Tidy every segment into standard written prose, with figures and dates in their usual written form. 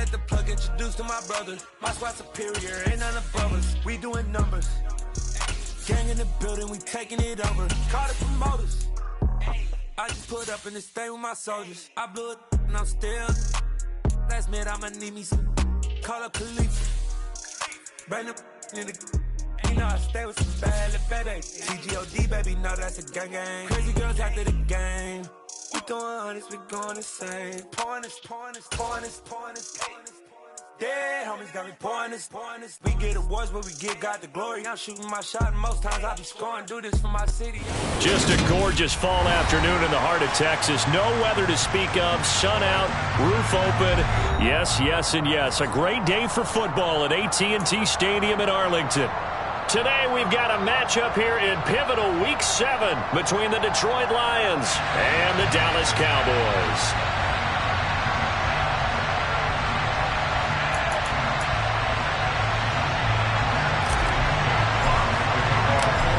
let the plug introduce to my brother. My squad superior, ain't none above us. We doing numbers. Gang in the building, we taking it over. Call the promoters. I just put up in this thing with my soldiers. I blew it and I'm still. Last minute I'ma need me some. Call up Khalifa. Bring them in the. You know I stay with some bad little baby. CGOD baby, know that's a gang gang. Crazy girls after the game. We going honest, we going insane. Pouring this. Dead homies got me pouring this. We get awards, but we got the glory. I'm shooting my shot, and most times I be scoring. Do this for my city. Just a gorgeous fall afternoon in the heart of Texas. No weather to speak of. Sun out, roof open. Yes, yes, and yes. A great day for football at AT&T Stadium in Arlington. Today we've got a matchup here in pivotal Week 7 between the Detroit Lions and the Dallas Cowboys.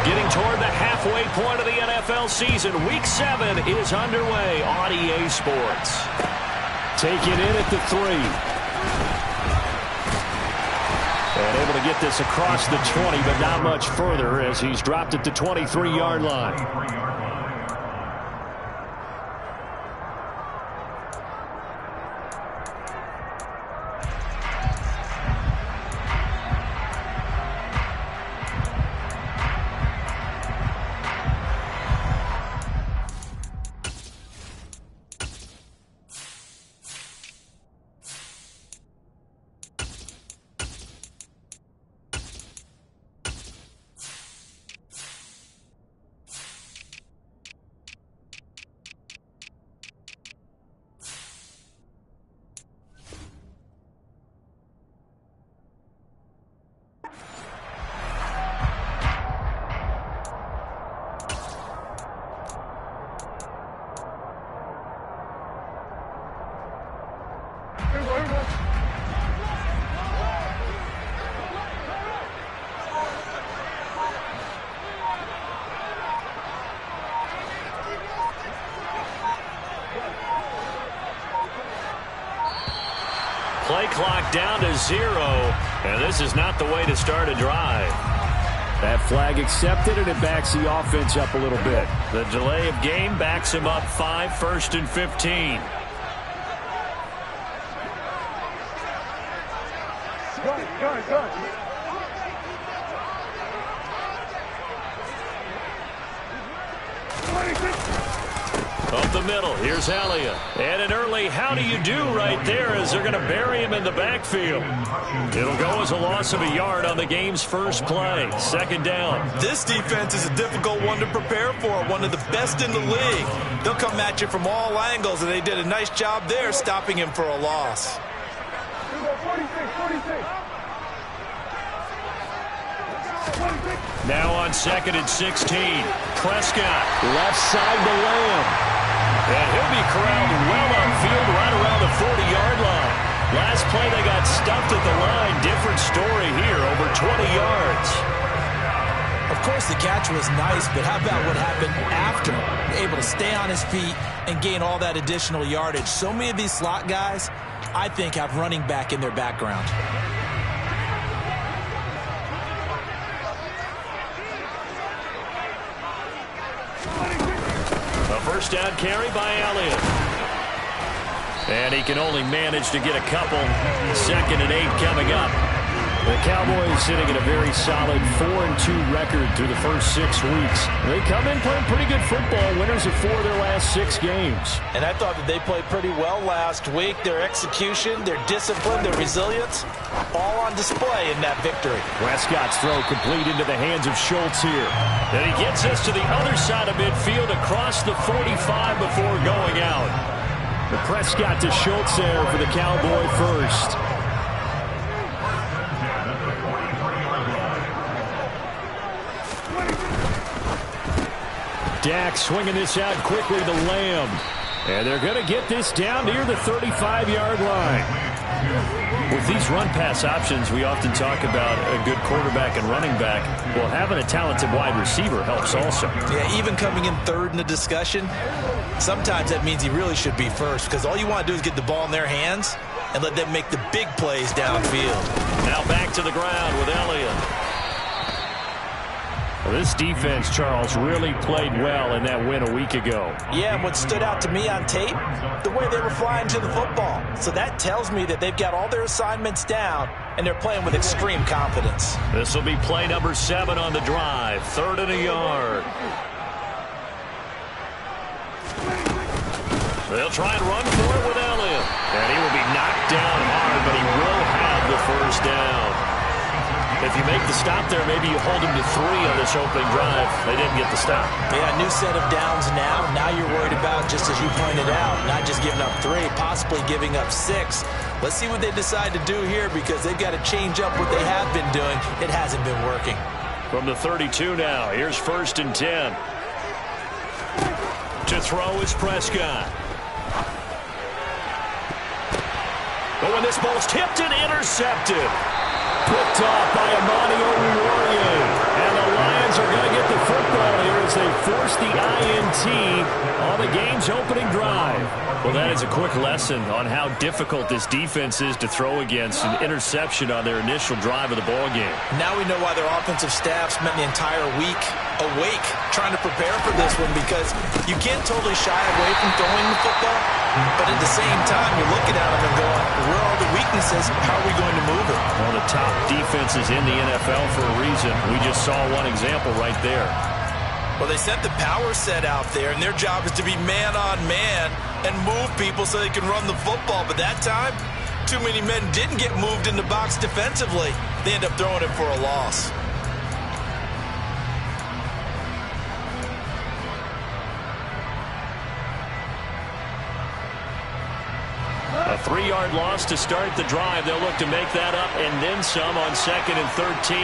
Getting toward the halfway point of the NFL season, Week 7 is underway on EA Sports. Taking in at the 3. And able to get this across the 20, but not much further as he's dropped at the 23-yard line. Play clock down to 0, and this is not the way to start a drive. That flag accepted, and it backs the offense up a little bit. The delay of game backs him up 5, 1st and 15. Go. Up the middle, here's Elliott. And an early how do you do right there as they're going to bury him in the backfield. It'll go as a loss of a yard on the game's first play. 2nd down. This defense is a difficult one to prepare for, one of the best in the league. They'll come at you from all angles, and they did a nice job there stopping him for a loss. 46. Now on 2nd and 16. Prescott, left side to Lamb. And he'll be corralled well upfield right around the 40-yard line. Last play they got stuffed at the line. Different story here, over 20 yards. Of course, the catch was nice, but how about what happened after? Able to stay on his feet and gain all that additional yardage. So many of these slot guys, I think, have running back in their background. First down carry by Elliott. And he can only manage to get a couple. 2nd and 8 coming up. The Cowboys sitting at a very solid 4-2 record through the first 6 weeks. They come in playing pretty good football, winners of 4 of their last 6 games. And I thought that they played pretty well last week. Their execution, their discipline, their resilience, all on display in that victory. Prescott's throw complete into the hands of Schultz here. And he gets us to the other side of midfield across the 45 before going out. The Prescott to Schultz there for the Cowboy first. Dak swinging this out quickly to Lamb. And they're going to get this down near the 35-yard line. With these run-pass options, we often talk about a good quarterback and running back. Well, having a talented wide receiver helps also. Yeah, even coming in 3rd in the discussion, sometimes that means he really should be first, because all you want to do is get the ball in their hands. and let them make the big plays downfield. Now back to the ground with Elliott. Well, this defense, Charles, really played well in that win a week ago. Yeah, and what stood out to me on tape, the way they were flying to the football. So that tells me that they've got all their assignments down, and they're playing with extreme confidence. This will be play number 7 on the drive. 3rd and a yard. They'll try and run for it with Elliott. And he will be knocked down hard, but he will have the first down. If you make the stop there, maybe you hold him to 3 on this opening drive. They didn't get the stop. Yeah, new set of downs now. Now you're worried about, just as you pointed out, not just giving up 3, possibly giving up 6. Let's see what they decide to do here, because they've got to change up what they have been doing. It hasn't been working. From the 32 now, here's 1st and 10. To throw is Prescott. But when this ball's tipped and intercepted. Picked off by Amani Oruwariye. And the Lions are going to get the football here as they force the INT on the game's opening drive. Well, that is a quick lesson on how difficult this defense is to throw against. An interception on their initial drive of the ballgame. Now we know why their offensive staff spent the entire week awake trying to prepare for this one, because you can't totally shy away from throwing the football, but at the same time you're looking at them and going, where are the weaknesses? How are we going to move it? One of the top defenses in the NFL for a reason. We just saw one example right there. Well, they sent the power set out there, and their job is to be man-on-man and move people so they can run the football. But that time, too many men didn't get moved in the box defensively. They end up throwing it for a loss. A 3-yard loss to start the drive. They'll look to make that up and then some on 2nd and 13.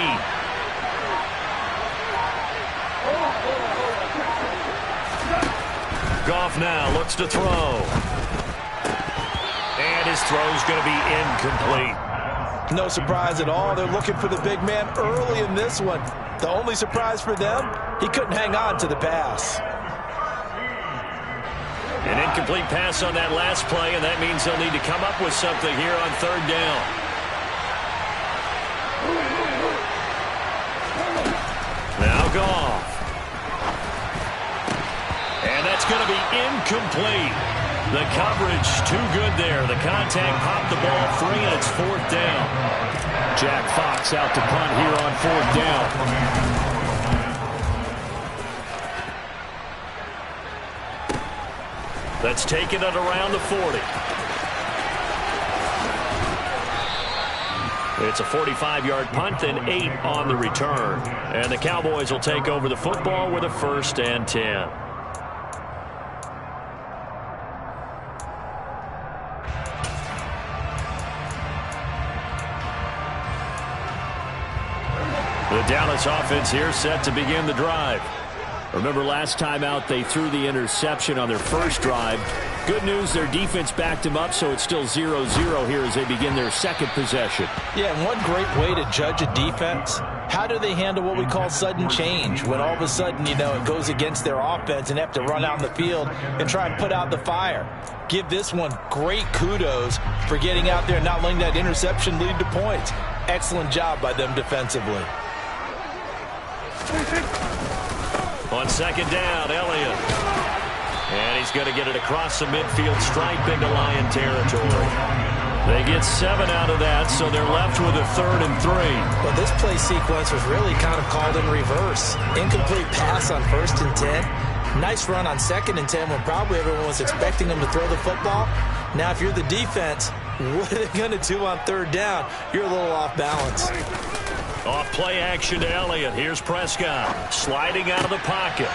Goff now looks to throw. And his throw's going to be incomplete. No surprise at all. They're looking for the big man early in this one. The only surprise for them, he couldn't hang on to the pass. An incomplete pass on that last play, and that means they'll need to come up with something here on 3rd down. Now Goff. And that's going to be incomplete. The coverage too good there. The contact popped the ball free, and it's 4th down. Jack Fox out to punt here on 4th down. That's taken it around the 40. It's a 45-yard punt and 8 on the return. And the Cowboys will take over the football with a 1st and 10. The Dallas offense here set to begin the drive. Remember last time out they threw the interception on their first drive. Good news, their defense backed them up, so it's still 0-0 here as they begin their 2nd possession. Yeah, and one great way to judge a defense, how do they handle what we call sudden change? When all of a sudden, you know, it goes against their offense and they have to run out in the field and try and put out the fire. Give this one great kudos for getting out there and not letting that interception lead to points. Excellent job by them defensively. On 2nd down, Elliott. And he's going to get it across the midfield stripe into Lion territory. They get 7 out of that, so they're left with a 3rd and 3. Well, this play sequence was really kind of called in reverse. Incomplete pass on 1st and 10. Nice run on 2nd and 10 when probably everyone was expecting them to throw the football. Now, if you're the defense, what are they going to do on 3rd down? You're a little off balance. Off play action to Elliott. Here's Prescott sliding out of the pocket.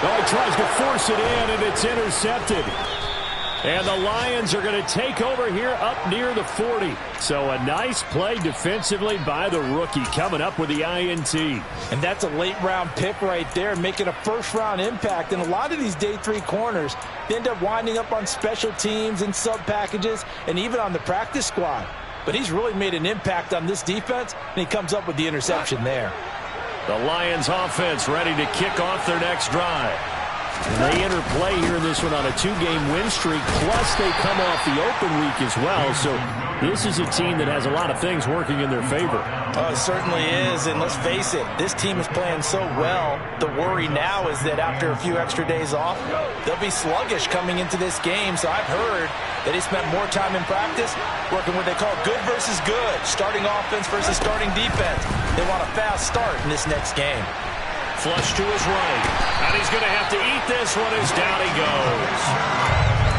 Oh, he tries to force it in, and it's intercepted. And the Lions are going to take over here up near the 40. So a nice play defensively by the rookie coming up with the INT. And that's a late-round pick right there, making a first-round impact. And a lot of these day 3 corners, they end up winding up on special teams and sub-packages and even on the practice squad. But he's really made an impact on this defense, and he comes up with the interception there. The Lions offense ready to kick off their next drive. They enter play here in this one on a 2-game win streak, plus they come off the open week as well. So this is a team that has a lot of things working in their favor. Oh, it certainly is, and let's face it, this team is playing so well. The worry now is that after a few extra days off, they'll be sluggish coming into this game. So I've heard that they spent more time in practice working what they call good versus good, starting offense versus starting defense. They want a fast start in this next game. Flush to his right, and he's going to have to eat this one as down he goes.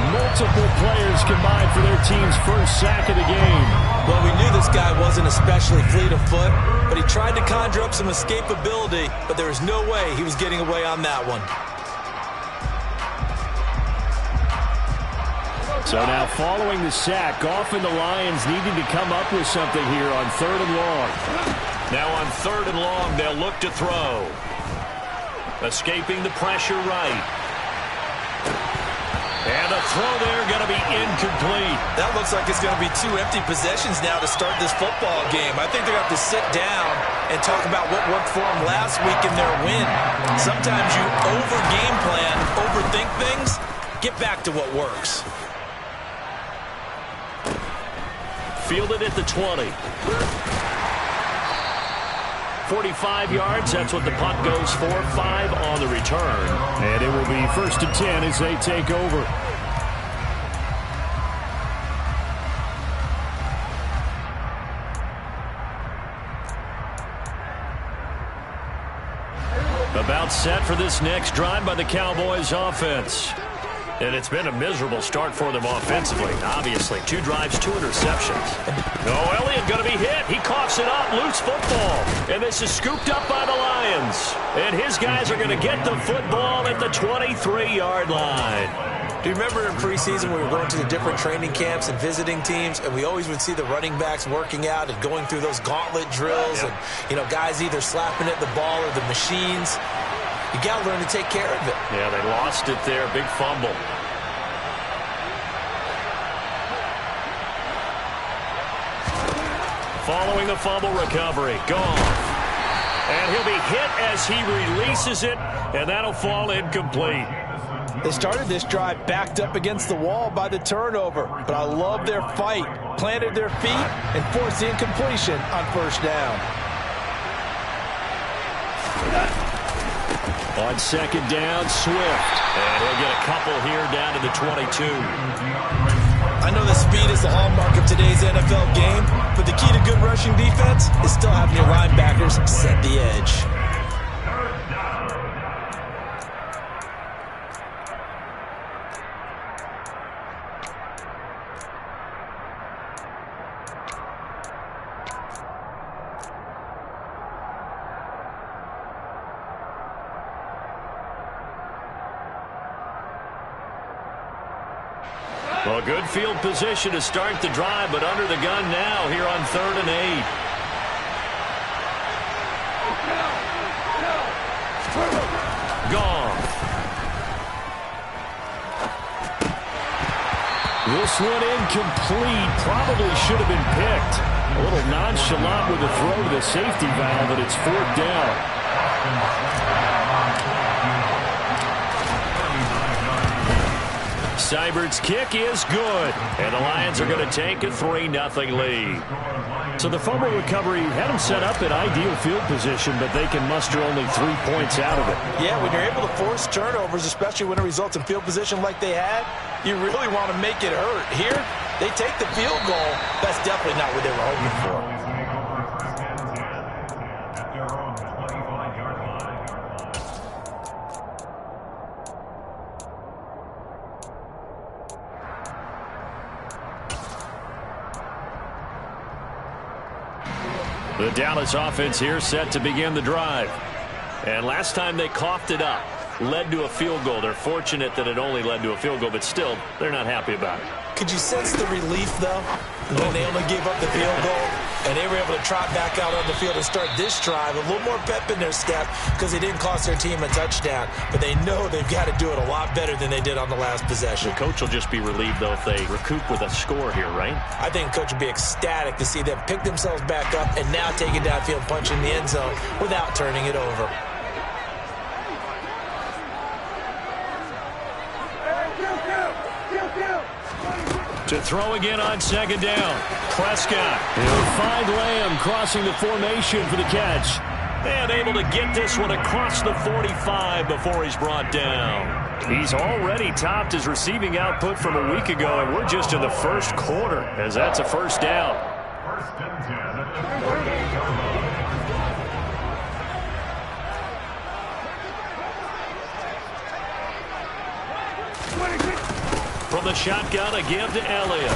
Multiple players combined for their team's first sack of the game. Well, we knew this guy wasn't especially fleet of foot, but he tried to conjure up some escapability, but there was no way he was getting away on that one. So now following the sack, Goff and the Lions needing to come up with something here on 3rd and long. Now on 3rd and long, they'll look to throw. Escaping the pressure right. And the throw there going to be incomplete. That looks like it's going to be 2 empty possessions now to start this football game. I think they're going to have to sit down and talk about what worked for them last week in their win. Sometimes you over-game plan, overthink things. Get back to what works. Fielded at the 20. 45 yards, that's what the punt goes for. 5 on the return. And it will be 1st and 10 as they take over. About set for this next drive by the Cowboys offense. And it's been a miserable start for them offensively. Obviously, 2 drives, 2 interceptions. Oh, Elliott going to be hit. He coughs it up, loose football. And this is scooped up by the Lions. And his guys are going to get the football at the 23-yard line. Do you remember in preseason we were going to the different training camps and visiting teams, and we always would see the running backs working out and going through those gauntlet drills, and, you know, guys either slapping at the ball or the machines. You got to learn to take care of it. Yeah, they lost it there. Big fumble. Following the fumble recovery. Gone. And he'll be hit as he releases it, and that'll fall incomplete. They started this drive backed up against the wall by the turnover, but I love their fight. Planted their feet and forced the incompletion on 1st down. On 2nd down, Swift. And he'll get a couple here down to the 22. I know that speed is the hallmark of today's NFL game, but the key to good rushing defense is still having your linebackers set the edge. Well, good field position to start the drive, but under the gun now here on 3rd and 8. Gone. This one incomplete. Probably should have been picked. A little nonchalant with the throw to the safety valve, and it's 4th down. Seibert's kick is good, and the Lions are going to take a 3-0 lead. So the fumble recovery had them set up in ideal field position, but they can muster only 3 points out of it. Yeah, when you're able to force turnovers, especially when it results in field position like they had, you really want to make it hurt. Here, they take the field goal. That's definitely not what they were hoping for. The Dallas offense here set to begin the drive. And last time they coughed it up, led to a field goal. They're fortunate that it only led to a field goal, but still, they're not happy about it. Could you sense the relief, though, when they only gave up the field goal and they were able to trot back out on the field and start this drive? A little more pep in their step because they didn't cost their team a touchdown, but they know they've got to do it a lot better than they did on the last possession. The coach will just be relieved, though, if they recoup with a score here, right? I think the coach would be ecstatic to see them pick themselves back up and now take it downfield, punch in the end zone without turning it over. To throw again on second down. Prescott. He'll find Lamb crossing the formation for the catch. And able to get this one across the 45 before he's brought down. He's already topped his receiving output from a week ago, and we're just in the first quarter as that's a first down. From the shotgun, a give to Elliott.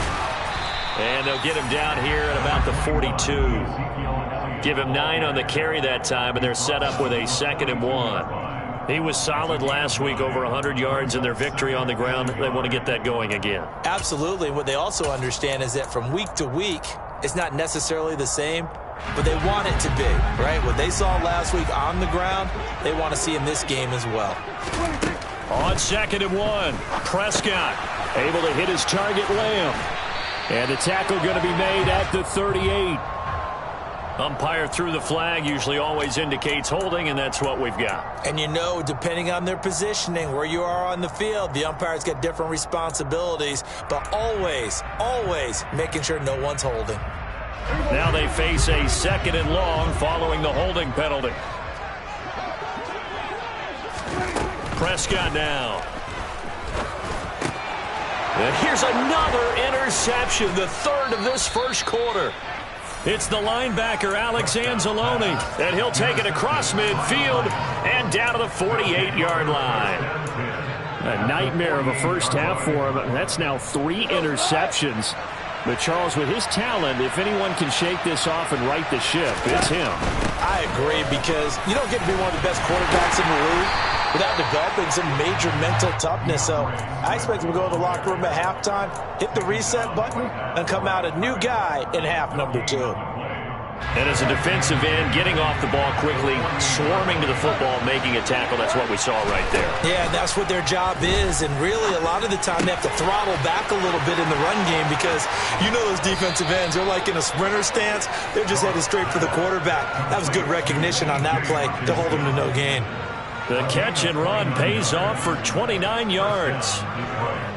And they'll get him down here at about the 42. Give him 9 on the carry that time, and they're set up with a 2nd and 1. He was solid last week, over 100 yards in their victory on the ground. They want to get that going again. Absolutely. What they also understand is that from week to week, it's not necessarily the same, but they want it to be, right? What they saw last week on the ground, they want to see in this game as well. On 2nd and 1, Prescott able to hit his target, Lamb. And the tackle going to be made at the 38. Umpire threw the flag, usually always indicates holding, and that's what we've got. And you know, depending on their positioning, where you are on the field, the umpire's got different responsibilities, but always, always making sure no one's holding. Now they face a 2nd and long following the holding penalty. Prescott now. And here's another interception, the 3rd of this first quarter. It's the linebacker, Alex Anzalone, and he'll take it across midfield and down to the 48-yard line. A nightmare of a first half for him. That's now 3 interceptions. But, Charles, with his talent, if anyone can shake this off and right the ship, it's him. I agree, because you don't get to be one of the best quarterbacks in the league without developing some major mental toughness. So I expect him to go to the locker room at halftime, hit the reset button, and come out a new guy in half number 2. And as a defensive end, getting off the ball quickly, swarming to the football, making a tackle, that's what we saw right there. Yeah, that's what their job is, and really a lot of the time they have to throttle back a little bit in the run game, because you know those defensive ends, they're like in a sprinter stance, they're just headed straight for the quarterback. That was good recognition on that play to hold them to no gain. The catch and run pays off for 29 yards.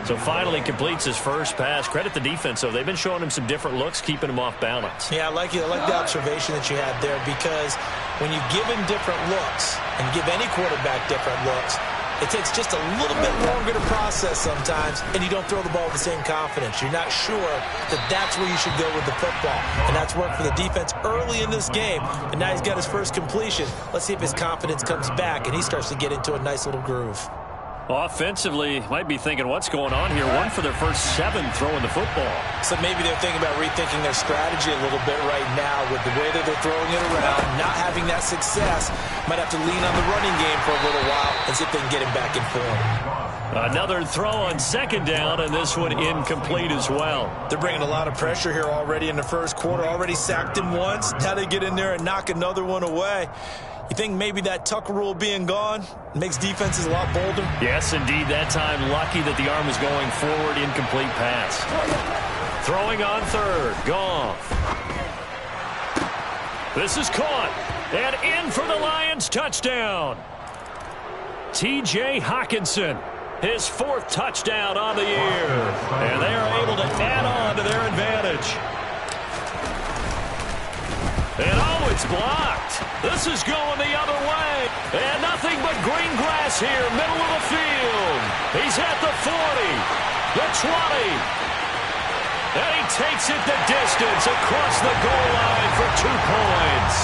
So finally completes his first pass. Credit the defense, though. They've been showing him some different looks, keeping him off balance. Yeah, I like it. I like the observation that you had there, because when you give him different looks and give any quarterback different looks, it takes just a little bit longer to process sometimes, and you don't throw the ball with the same confidence. You're not sure that that's where you should go with the football. And that's worked for the defense early in this game. And now he's got his first completion. Let's see if his confidence comes back and he starts to get into a nice little groove. Offensively, might be thinking, what's going on here? 1 for their first 7 throwing the football. So maybe they're thinking about rethinking their strategy a little bit right now with the way that they're throwing it around, not having that success. Might have to lean on the running game for a little while and see if they can get him back in form. Another throw on 2nd down, and this one incomplete as well. They're bringing a lot of pressure here already in the first quarter. Already sacked him once. Now they get in there and knock another one away. You think maybe that Tucker rule being gone makes defenses a lot bolder? Yes, indeed. That time, lucky that the arm was going forward. Incomplete pass. Throwing on 3rd. Goff. This is caught. And in for the Lions touchdown. T.J. Hockenson. His 4th touchdown on the year. And they are able to add on to their advantage. And oh, it's blocked. This is going the other way. And nothing but green grass here, middle of the field. He's at the 40, the 20. And he takes it the distance across the goal line for 2 points.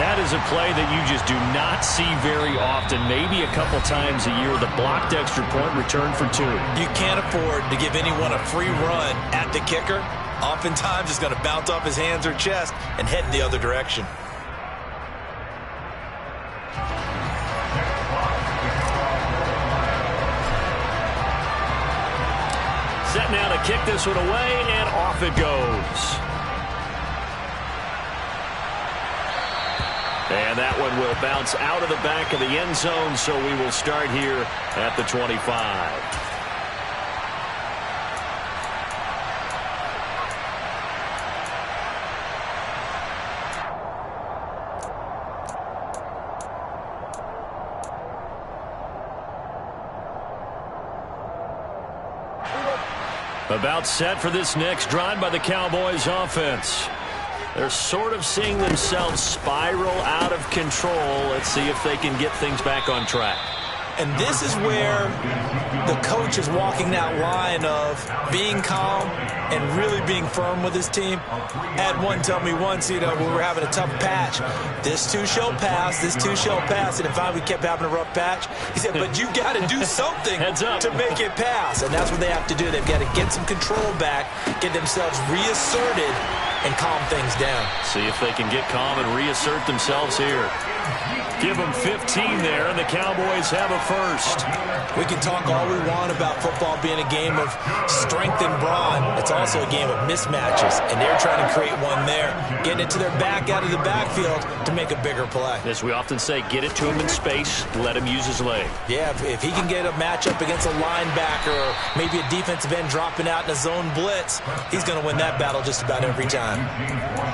That is a play that you just do not see very often, maybe a couple times a year. The blocked extra point return for 2. You can't afford to give anyone a free run at the kicker. Oftentimes, it's going to bounce off his hands or chest and head in the other direction. Set now to kick this one away, and off it goes. And that one will bounce out of the back of the end zone, so we will start here at the 25. About set for this next drive by the Cowboys offense. They're sort of seeing themselves spiral out of control. Let's see if they can get things back on track. And this is where the coach is walking that line of being calm and really being firm with his team. I had one tell me once, when we were having a tough patch, this too shall pass, this too shall pass. And finally we kept having a rough patch. He said, but you got to do something to make it pass. And that's what they have to do. They've got to get some control back, get themselves reasserted, and calm things down. See if they can get calm and reassert themselves here. Give them 15 there, and the Cowboys have a first. We can talk all we want about football being a game of strength and brawn. It's also a game of mismatches, and they're trying to create one there, getting it to their back out of the backfield to make a bigger play. As we often say, get it to him in space, let him use his leg. Yeah, if he can get a matchup against a linebacker or maybe a defensive end dropping out in a zone blitz, he's going to win that battle just about every time.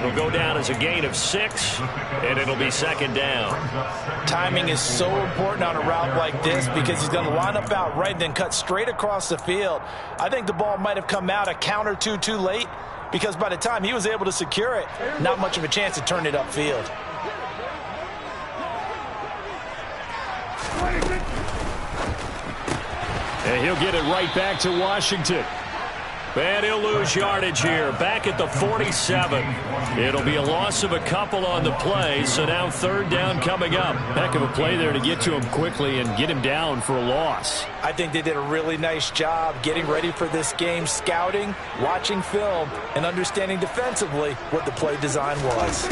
It'll go down as a gain of 6, and it'll be second down. Timing is so important on a route like this because he's going to line up out right and then cut straight across the field. I think the ball might have come out a count or two too late because by the time he was able to secure it, not much of a chance to turn it upfield. And he'll get it right back to Washington. And he'll lose yardage here, back at the 47. It'll be a loss of a couple on the play, so now third down coming up. Heck of a play there to get to him quickly and get him down for a loss. I think they did a really nice job getting ready for this game, scouting, watching film, and understanding defensively what the play design was.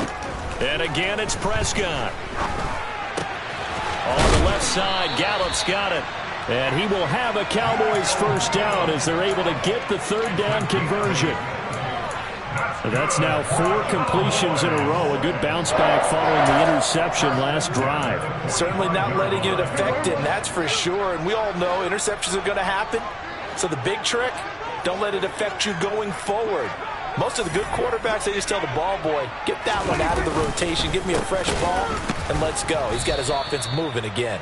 And again, it's Prescott. On the left side, Gallup's got it. And he will have a Cowboys first down as they're able to get the third down conversion. So that's now 4 completions in a row. A good bounce back following the interception last drive. Certainly not letting it affect him, that's for sure. And we all know interceptions are going to happen. So the big trick, don't let it affect you going forward. Most of the good quarterbacks, they just tell the ball boy, get that one out of the rotation, give me a fresh ball, and let's go. He's got his offense moving again.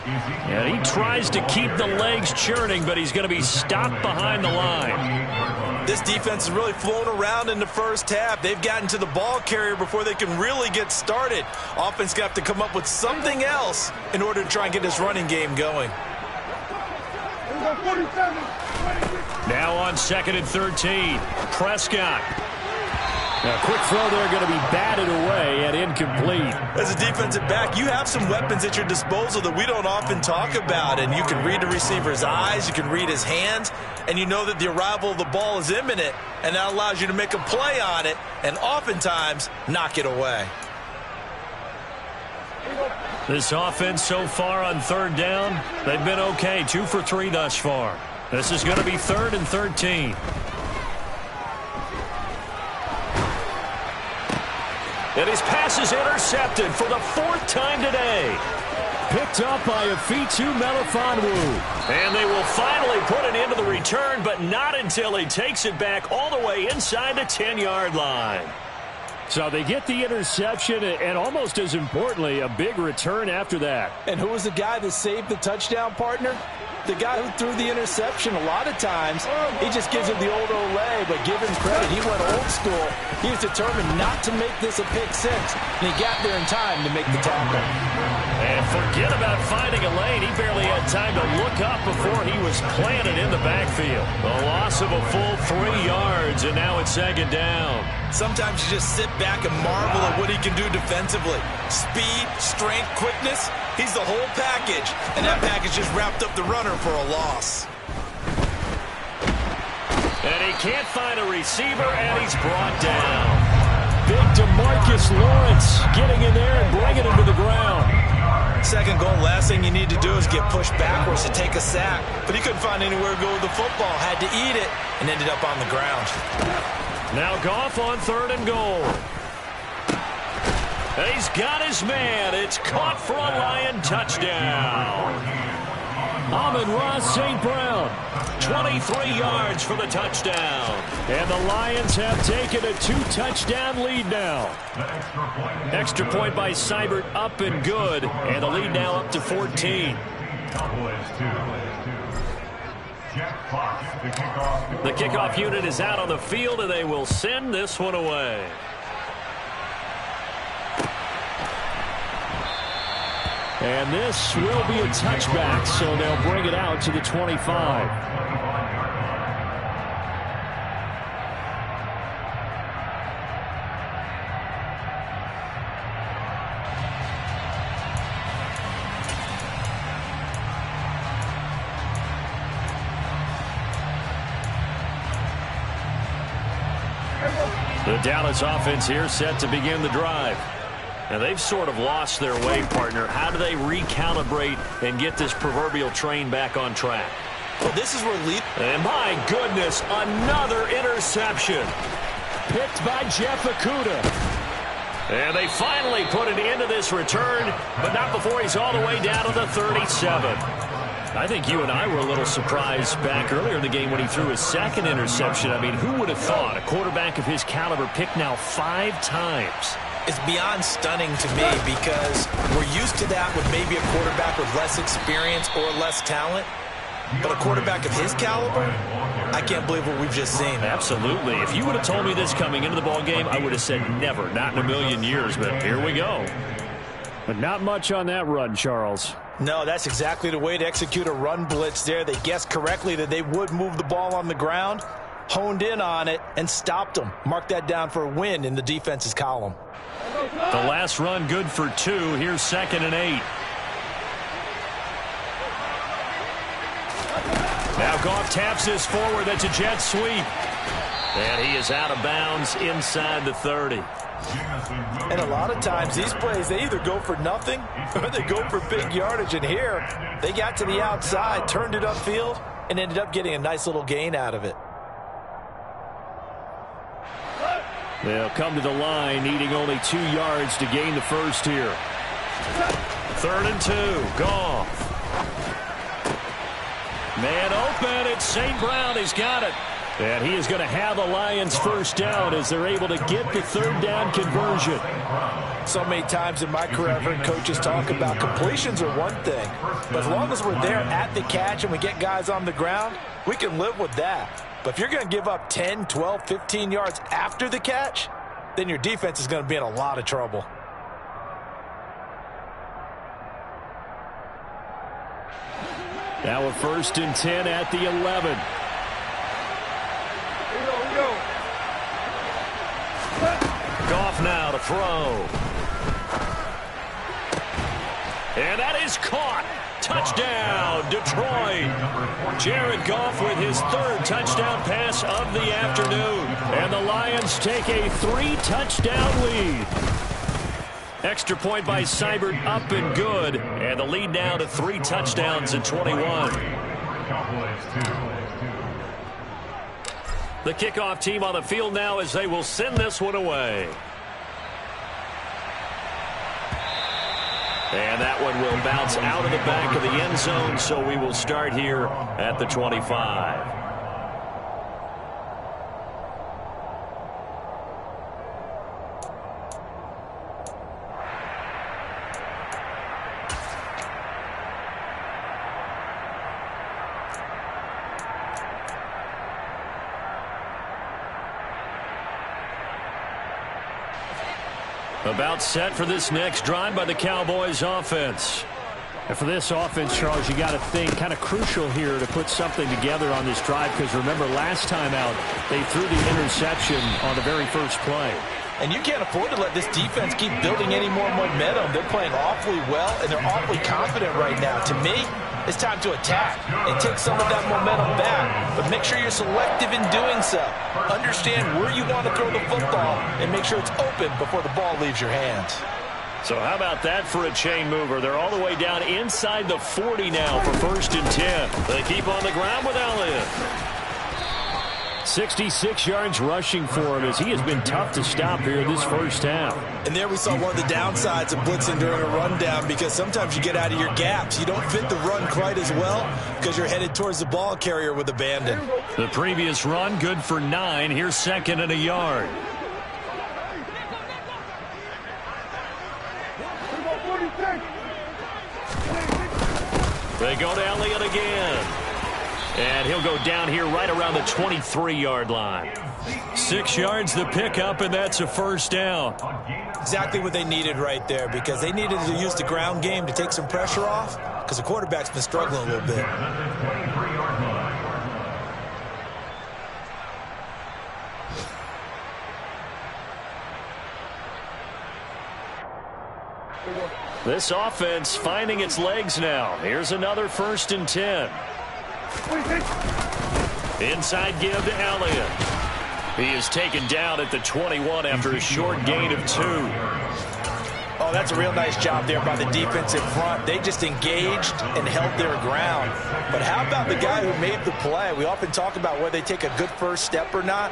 And he tries to keep the legs churning, but he's going to be stopped behind the line. This defense has really flown around in the first half. They've gotten to the ball carrier before they can really get started. Offense got to come up with something else in order to try and get this running game going. Now on 2nd and 13, Prescott. A quick throw there going to be batted away and incomplete. As a defensive back, you have some weapons at your disposal that we don't often talk about. And you can read the receiver's eyes, you can read his hands, and you know that the arrival of the ball is imminent. And that allows you to make a play on it and oftentimes knock it away. This offense so far on third down, they've been okay. 2 for 3 thus far. This is going to be 3rd and 13. And his pass is intercepted for the 4th time today. Picked up by Afitu Melifonwu. And they will finally put an end to the return, but not until he takes it back all the way inside the 10-yard line. So they get the interception, and almost as importantly, a big return after that. And who was the guy that saved the touchdown, partner? The guy who threw the interception. A lot of times, he just gives him the old Olay, but give him credit. He went old school. He was determined not to make this a pick 6, and he got there in time to make the tackle. And forget about finding a lane. He barely had time to look up before he was planted in the backfield. A loss of a full 3 yards, and now it's 2nd down. Sometimes you just sit back and marvel at what he can do defensively. Speed, strength, quickness. He's the whole package, and that package just wrapped up the runner for a loss. And he can't find a receiver, and he's brought down. Big DeMarcus Lawrence getting in there and bringing him to the ground. 2nd goal, last thing you need to do is get pushed backwards to take a sack. But he couldn't find anywhere to go with the football, had to eat it, and ended up on the ground. Now Goff on 3rd and goal. And he's got his man. It's caught for a Lion touchdown. Amon-Ra St. Brown. 23 yards for the touchdown. And the Lions have taken a 2-touchdown lead now. Extra point by Seibert up and good. And the lead now up to 14. The kickoff unit is out on the field, and they will send this one away. And this will be a touchback, so they'll bring it out to the 25. The Dallas offense here set to begin the drive. Now, they've sort of lost their way, partner. How do they recalibrate and get this proverbial train back on track? Well, this is where And my goodness, another interception. Picked by Jeff Okudah. And they finally put an end to this return, but not before he's all the way down to the 37. I think you and I were a little surprised back earlier in the game when he threw his second interception. I mean, who would have thought a quarterback of his caliber picked now 5 times? It's beyond stunning to me because we're used to that with maybe a quarterback with less experience or less talent. But a quarterback of his caliber, I can't believe what we've just seen. Absolutely. If you would have told me this coming into the ball game, I would have said never, not in a million years. But here we go. But not much on that run, Charles. No, that's exactly the way to execute a run blitz there. They guessed correctly that they would move the ball on the ground, honed in on it, and stopped them. Mark that down for a win in the defense's column. The last run good for 2. Here's 2nd and 8. Now Goff taps this forward. That's a jet sweep. And he is out of bounds inside the 30. And a lot of times these plays, they either go for nothing or they go for big yardage. And here, they got to the outside, turned it upfield, and ended up getting a nice little gain out of it. They'll come to the line, needing only 2 yards to gain the first here. 3rd and 2. Goff. Man open. It's St. Brown. He's got it. And he is going to have the Lions first down as they're able to get the 3rd down conversion. So many times in my career, I've heard coaches talk about completions are one thing. But as long as we're there at the catch and we get guys on the ground, we can live with that. But if you're going to give up 10, 12, 15 yards after the catch, then your defense is going to be in a lot of trouble. Now a 1st and 10 at the 11. Goff now to throw. And that is caught. Touchdown, Detroit. Jared Goff with his 3rd touchdown pass of the afternoon. And the Lions take a 3-touchdown lead. Extra point by Seibert, up and good. And the lead now to 3 touchdowns at 21. The kickoff team on the field now as they will send this one away. And that one will bounce out of the back of the end zone, so we will start here at the 25. About set for this next drive by the Cowboys offense. And for this offense, Charles, you got to think kind of crucial here to put something together on this drive, because remember last time out they threw the interception on the very first play. And you can't afford to let this defense keep building any more momentum. They're playing awfully well, and they're awfully confident right now. To me, it's time to attack and take some of that momentum back. But make sure you're selective in doing so. Understand where you want to throw the football and make sure it's open before the ball leaves your hands. So how about that for a chain mover? They're all the way down inside the 40 now for 1st and 10. They keep on the ground with Elliott. 66 yards rushing for him as he has been tough to stop here this first half. And there we saw one of the downsides of blitzing during a rundown, because sometimes you get out of your gaps. You don't fit the run quite as well because you're headed towards the ball carrier with abandon. The previous run good for 9. Here's 2nd and a yard. They go to Elliott again. And he'll go down here right around the 23-yard line. 6 yards the pickup, and that's a first down. Exactly what they needed right there, because they needed to use the ground game to take some pressure off, because the quarterback's been struggling a little bit. This offense finding its legs now. Here's another 1st and 10. Inside give to Elliott. He is taken down at the 21 after a short gain of 2. Oh, that's a real nice job there by the defense in front. They just engaged and held their ground. But how about the guy who made the play? We often talk about whether they take a good first step or not.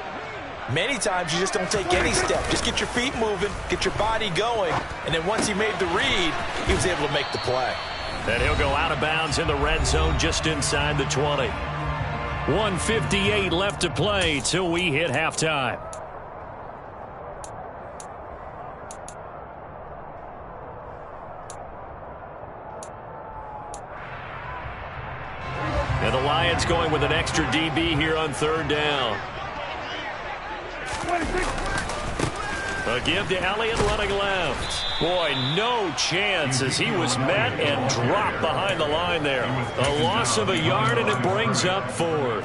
Many times you just don't take any step. Just get your feet moving, get your body going, and then once he made the read, he was able to make the play. And he'll go out of bounds in the red zone just inside the 20. 1:58 left to play till we hit halftime. And the Lions going with an extra DB here on 3rd down. A give to Elliott running left. Boy, no chance as he was met and dropped behind the line there. A loss of a yard, and it brings up 4th.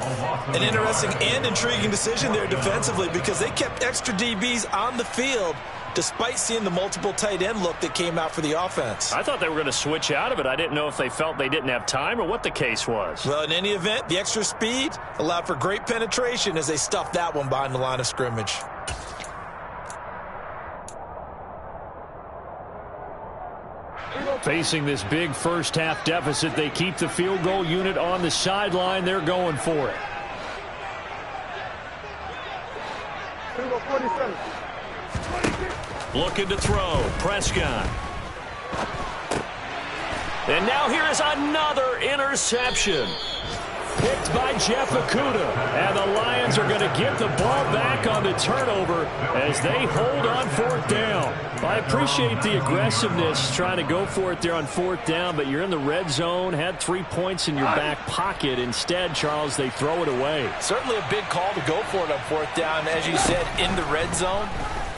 An interesting and intriguing decision there defensively, because they kept extra DBs on the field despite seeing the multiple tight end look that came out for the offense. I thought they were going to switch out of it. I didn't know if they felt they didn't have time or what the case was. Well, in any event, the extra speed allowed for great penetration as they stuffed that one behind the line of scrimmage. Facing this big first-half deficit, they keep the field goal unit on the sideline. They're going for it. 47. Looking to throw. Prescott. And now here is another interception. Picked by Jeff Okudah. And the Lions are going to get the ball back on the turnover as they hold on 4th down. I appreciate the aggressiveness trying to go for it there on 4th down, but you're in the red zone, had 3 points in your back pocket. Instead, Charles, they throw it away. Certainly a big call to go for it on 4th down. As you said, in the red zone,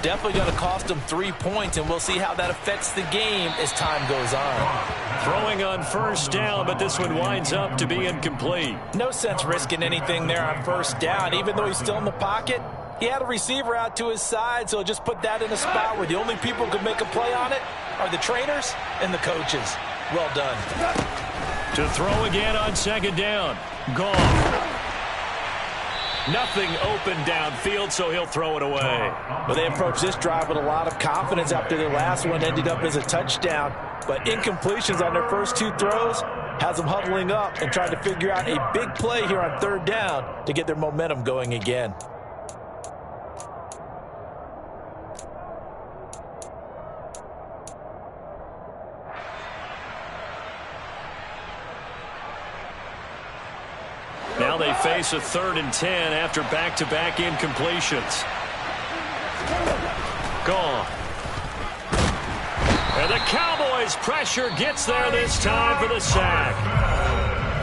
definitely going to cost them 3 points, and we'll see how that affects the game as time goes on. Throwing on 1st down, but this one winds up to be incomplete. No sense risking anything there on 1st down. Even though he's still in the pocket, he had a receiver out to his side, so just put that in a spot where the only people who could make a play on it are the trainers and the coaches. Well done. To throw again on 2nd down. Gone. Nothing open downfield, so he'll throw it away. Well, they approached this drive with a lot of confidence after their last one ended up as a touchdown. But incompletions on their first 2 throws has them huddling up and trying to figure out a big play here on 3rd down to get their momentum going again. Now they face a 3rd and 10 after back-to-back incompletions. Gone. And the Cowboys pressure gets there this time for the sack.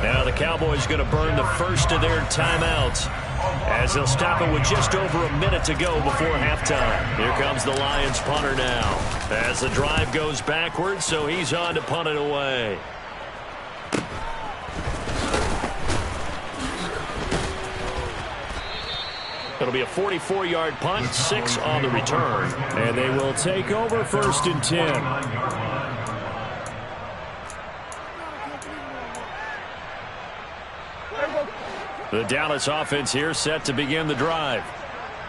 Now the Cowboys going to burn the first of their timeouts as they'll stop it with just over a minute to go before halftime. Here comes the Lions punter now as the drive goes backwards, so he's on to punt it away. It'll be a 44-yard punt, 6 on the return. And they will take over 1st and 10. The Dallas offense here set to begin the drive.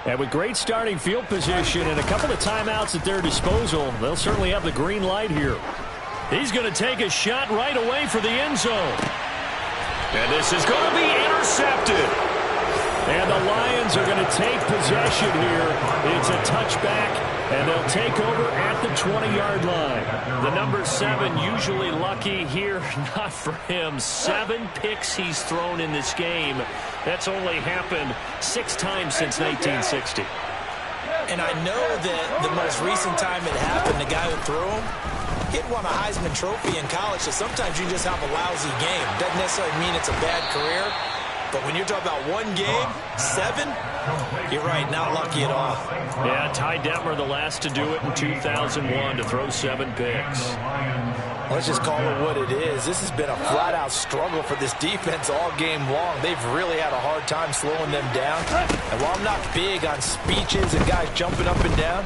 And with great starting field position and a couple of timeouts at their disposal, they'll certainly have the green light here. He's going to take a shot right away for the end zone. And this is going to be intercepted. And the Lions are going to take possession here. It's a touchback, and they'll take over at the 20-yard line. The number 7 usually lucky here. Not for him. 7 picks he's thrown in this game. That's only happened 6 times since 1960. And I know that the most recent time it happened, the guy who threw him, he won a Heisman Trophy in college, so sometimes you just have a lousy game. Doesn't necessarily mean it's a bad career. But when you're talking about one game, 7, you're right, not lucky at all. Yeah, Ty Detmer, the last to do it in 2001, to throw 7 picks. Let's just call it what it is. This has been a flat-out struggle for this defense all game long. They've really had a hard time slowing them down. And while I'm not big on speeches and guys jumping up and down,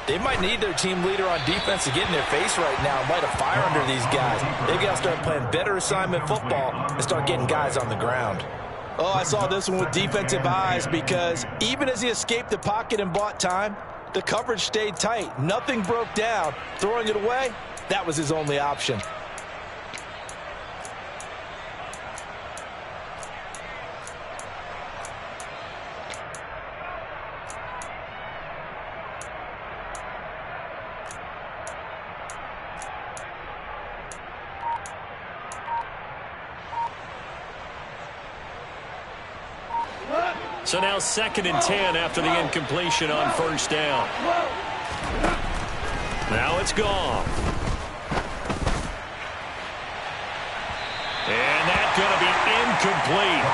they might need their team leader on defense to get in their face right now and light a fire under these guys. They've got to start playing better assignment football and start getting guys on the ground. Oh, I saw this one with defensive eyes because even as he escaped the pocket and bought time, the coverage stayed tight. Nothing broke down. Throwing it away, that was his only option. So now 2nd and 10 after the incompletion on 1st down. Now it's gone. And that's going to be incomplete.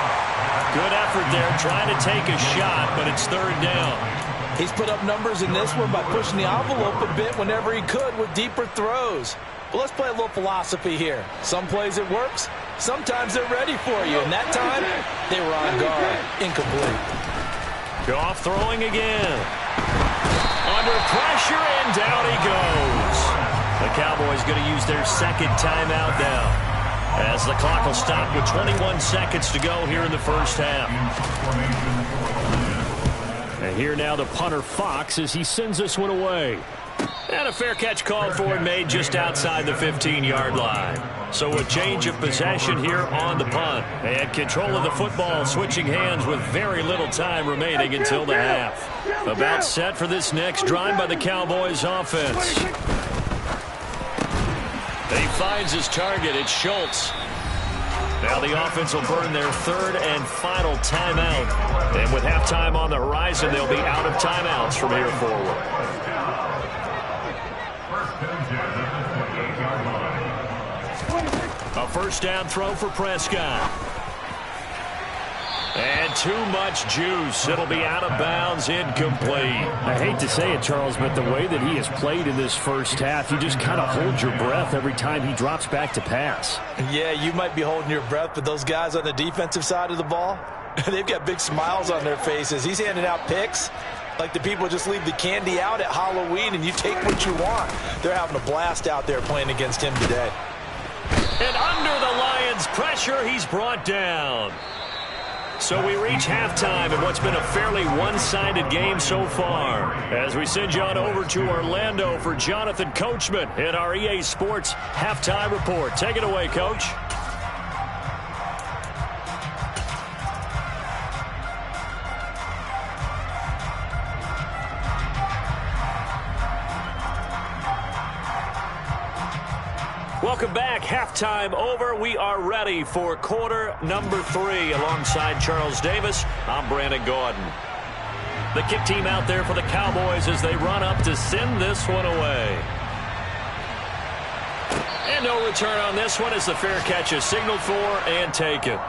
Good effort there trying to take a shot, but it's 3rd down. He's put up numbers in this one by pushing the envelope a bit whenever he could with deeper throws. Well, let's play a little philosophy here. Some plays it works. Sometimes they're ready for you, and that time, they were on guard. Incomplete. Goff throwing again. Under pressure, and down he goes. The Cowboys going to use their 2nd timeout now, as the clock will stop with 21 seconds to go here in the 1st half. And here now the punter Fox as he sends this one away. And a fair catch called for and made just outside the 15-yard line. So a change of possession here on the punt. And control of the football switching hands with very little time remaining until the half. About set for this next drive by the Cowboys offense. He finds his target. It's Schultz. Now the offense will burn their 3rd and final timeout. And with halftime on the horizon, they'll be out of timeouts from here forward. A 1st down throw for Prescott. And too much juice. It'll be out of bounds, incomplete. I hate to say it, Charles, but the way that he has played in this 1st half, you just kind of hold your breath every time he drops back to pass. Yeah, you might be holding your breath, but those guys on the defensive side of the ball, they've got big smiles on their faces. He's handing out picks like the people just leave the candy out at Halloween and you take what you want. They're having a blast out there playing against him today. And under the Lions' pressure, he's brought down. So we reach halftime in what's been a fairly one-sided game so far. As we send you on over to Orlando for Jonathan Coachman in our EA Sports Halftime Report. Take it away, Coach. Welcome back. Halftime over. We are ready for quarter number 3 alongside Charles Davis. I'm Brandon Gordon. The kick team out there for the Cowboys as they run up to send this one away. And no return on this one as the fair catch is signaled for and taken.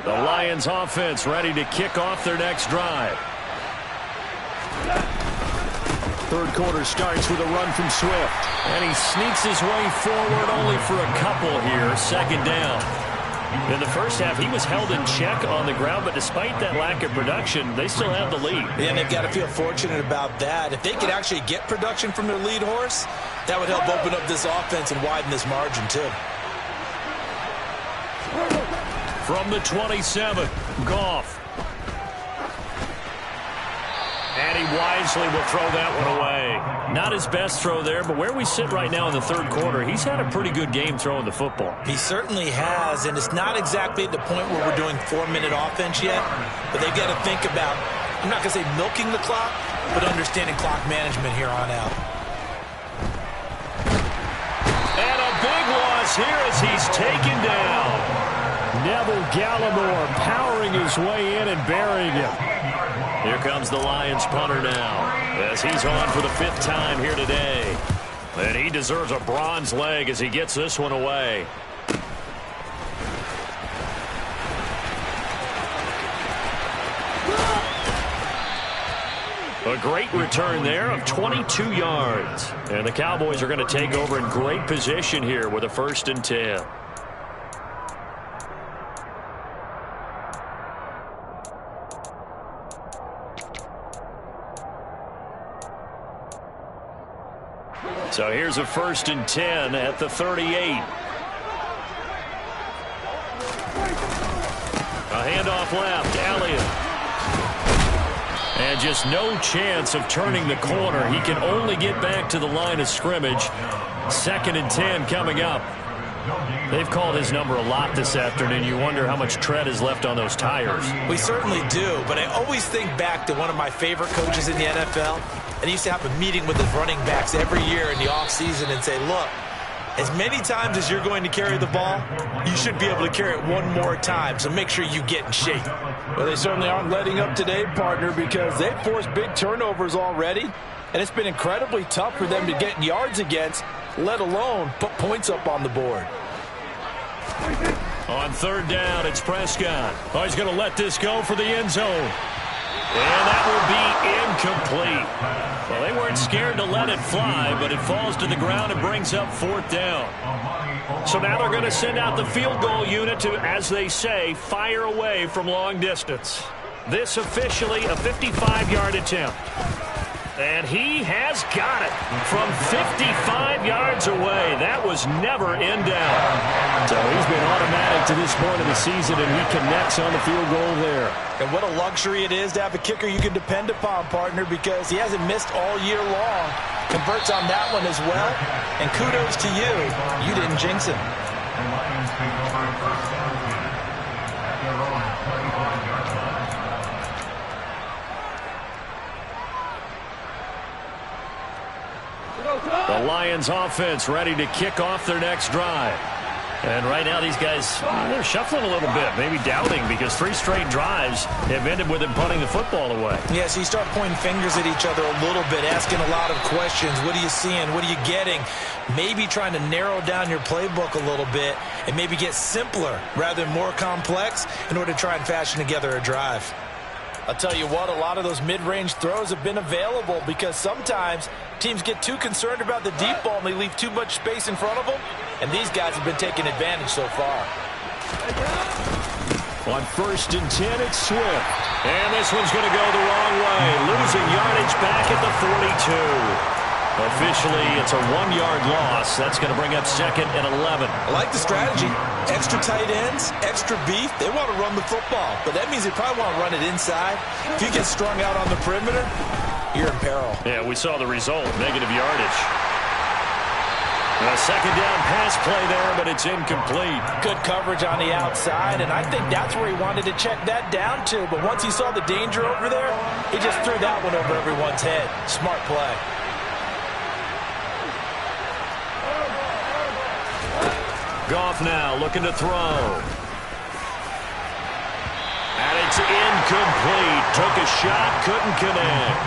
The Lions offense ready to kick off their next drive. 3rd quarter starts with a run from Swift. And he sneaks his way forward only for a couple here. 2nd down. In the 1st half, he was held in check on the ground, but despite that lack of production, they still have the lead. Yeah, and they've got to feel fortunate about that. If they could actually get production from their lead horse, that would help open up this offense and widen this margin, too. From the 27, Goff. And he wisely will throw that one away. Not his best throw there, but where we sit right now in the 3rd quarter, he's had a pretty good game throwing the football. He certainly has, and it's not exactly at the point where we're doing 4-minute offense yet, but they've got to think about, I'm not going to say milking the clock, but understanding clock management here on out. And a big loss here as he's taken down. Neville Gallimore powering his way in and burying him. Here comes the Lions punter now, as he's on for the 5th time here today. And he deserves a bronze leg as he gets this one away. A great return there of 22 yards. And the Cowboys are going to take over in great position here with a 1st and 10. So here's a 1st and 10 at the 38. A handoff left, Elliott. And just no chance of turning the corner. He can only get back to the line of scrimmage. 2nd and 10 coming up. They've called his number a lot this afternoon. You wonder how much tread is left on those tires. We certainly do, but I always think back to one of my favorite coaches in the NFL. And he used to have a meeting with his running backs every year in the offseason and say, look, as many times as you're going to carry the ball, you should be able to carry it one more time, so make sure you get in shape. Well, they certainly aren't letting up today, partner, because they've forced big turnovers already, and it's been incredibly tough for them to get yards against, let alone put points up on the board. On 3rd down, it's Prescott. Oh, he's going to let this go for the end zone. And that will be incomplete. Well, they weren't scared to let it fly, but it falls to the ground and brings up 4th down. So now they're going to send out the field goal unit to, as they say, fire away from long distance. This officially a 55-yard attempt. And he has got it from 55 yards away. That was never in doubt. So he's been automatic to this point of the season, and he connects on the field goal there. And what a luxury it is to have a kicker you can depend upon, partner, because he hasn't missed all year long. Converts on that one as well. And kudos to you. You didn't jinx him. The Lions offense ready to kick off their next drive. And right now these guys, they're shuffling a little bit, maybe doubting, because 3 straight drives have ended with them punting the football away. Yeah, so you start pointing fingers at each other a little bit, asking a lot of questions. What are you seeing? What are you getting? Maybe trying to narrow down your playbook a little bit and maybe get simpler rather than more complex in order to try and fashion together a drive. I'll tell you what, a lot of those mid-range throws have been available because sometimes teams get too concerned about the deep ball and they leave too much space in front of them, and these guys have been taking advantage so far. On 1st and 10, it's Swift. And this one's going to go the wrong way, losing yardage back at the 42. Officially, it's a 1-yard loss. That's going to bring up 2nd and 11. I like the strategy. Extra tight ends, extra beef. They want to run the football, but that means they probably want to run it inside. If you get strung out on the perimeter, you're in peril. Yeah, we saw the result, negative yardage. A 2nd down pass play there, but it's incomplete. Good coverage on the outside, and I think that's where he wanted to check that down to. But once he saw the danger over there, he just threw that one over everyone's head. Smart play. Goff now looking to throw. And it's incomplete. Took a shot, couldn't connect.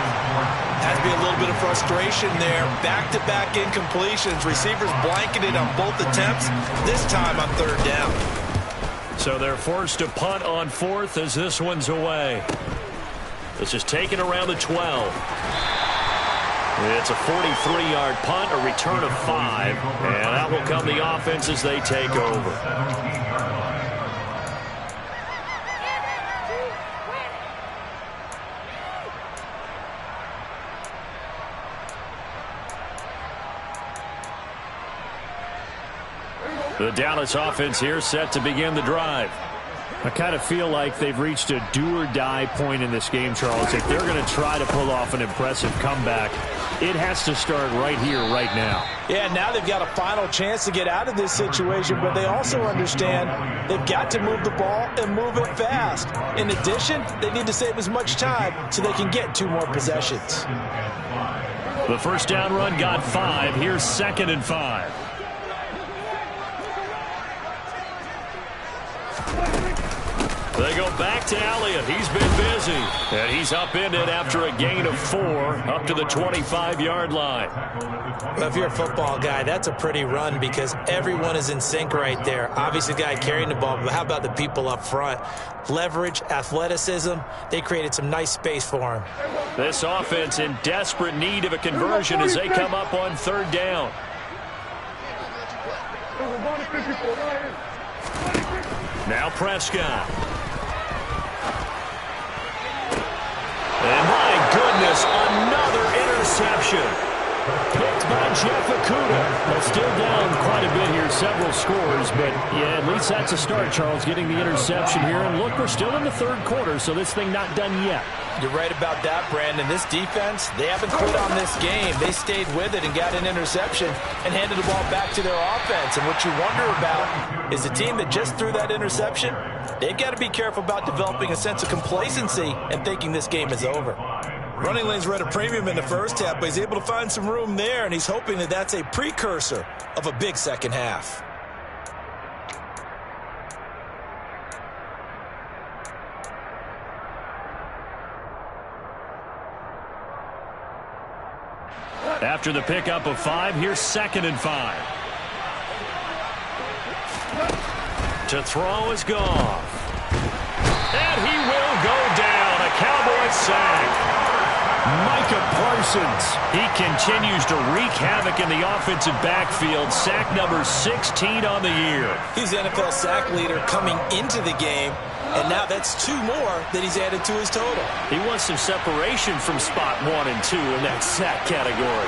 Has to be a little bit of frustration there. Back-to-back incompletions. Receivers blanketed on both attempts, this time on 3rd down. So they're forced to punt on 4th as this one's away. This is taken around the 12. It's a 43-yard punt, a return of 5, and out will come the offense as they take over. The Dallas offense here set to begin the drive. I kind of feel like they've reached a do-or-die point in this game, Charles. If they're going to try to pull off an impressive comeback, it has to start right here, right now. Yeah, now they've got a final chance to get out of this situation, but they also understand they've got to move the ball and move it fast. In addition, they need to save as much time so they can get 2 more possessions. The 1st down run got 5. Here's 2nd and 5. They go back to Elliott. He's been busy. And he's upended after a gain of 4 up to the 25-yard line. Well, if you're a football guy, that's a pretty run because everyone is in sync right there. Obviously, the guy carrying the ball, but how about the people up front? Leverage, athleticism, they created some nice space for him. This offense in desperate need of a conversion as they come up on 3rd down. Now Prescott. And my goodness, another interception. Picked by Jeff Okudah. Well, still down quite a bit here, several scores, but yeah, at least that's a start, Charles, getting the interception here. And look, we're still in the 3rd quarter, so this thing not done yet. You're right about that, Brandon. This defense, they haven't quit on this game. They stayed with it and got an interception and handed the ball back to their offense. And what you wonder about is the team that just threw that interception, they've got to be careful about developing a sense of complacency and thinking this game is over. Running lanes were at a premium in the first half, but he's able to find some room there, and he's hoping that that's a precursor of a big second half. After the pickup of 5, here's 2nd and 5. To throw is Goff. And he will go down. A Cowboys sack. Micah Parsons. He continues to wreak havoc in the offensive backfield. Sack number 16 on the year. He's the NFL sack leader coming into the game, and now that's 2 more that he's added to his total. He wants some separation from spot 1 and 2 in that sack category.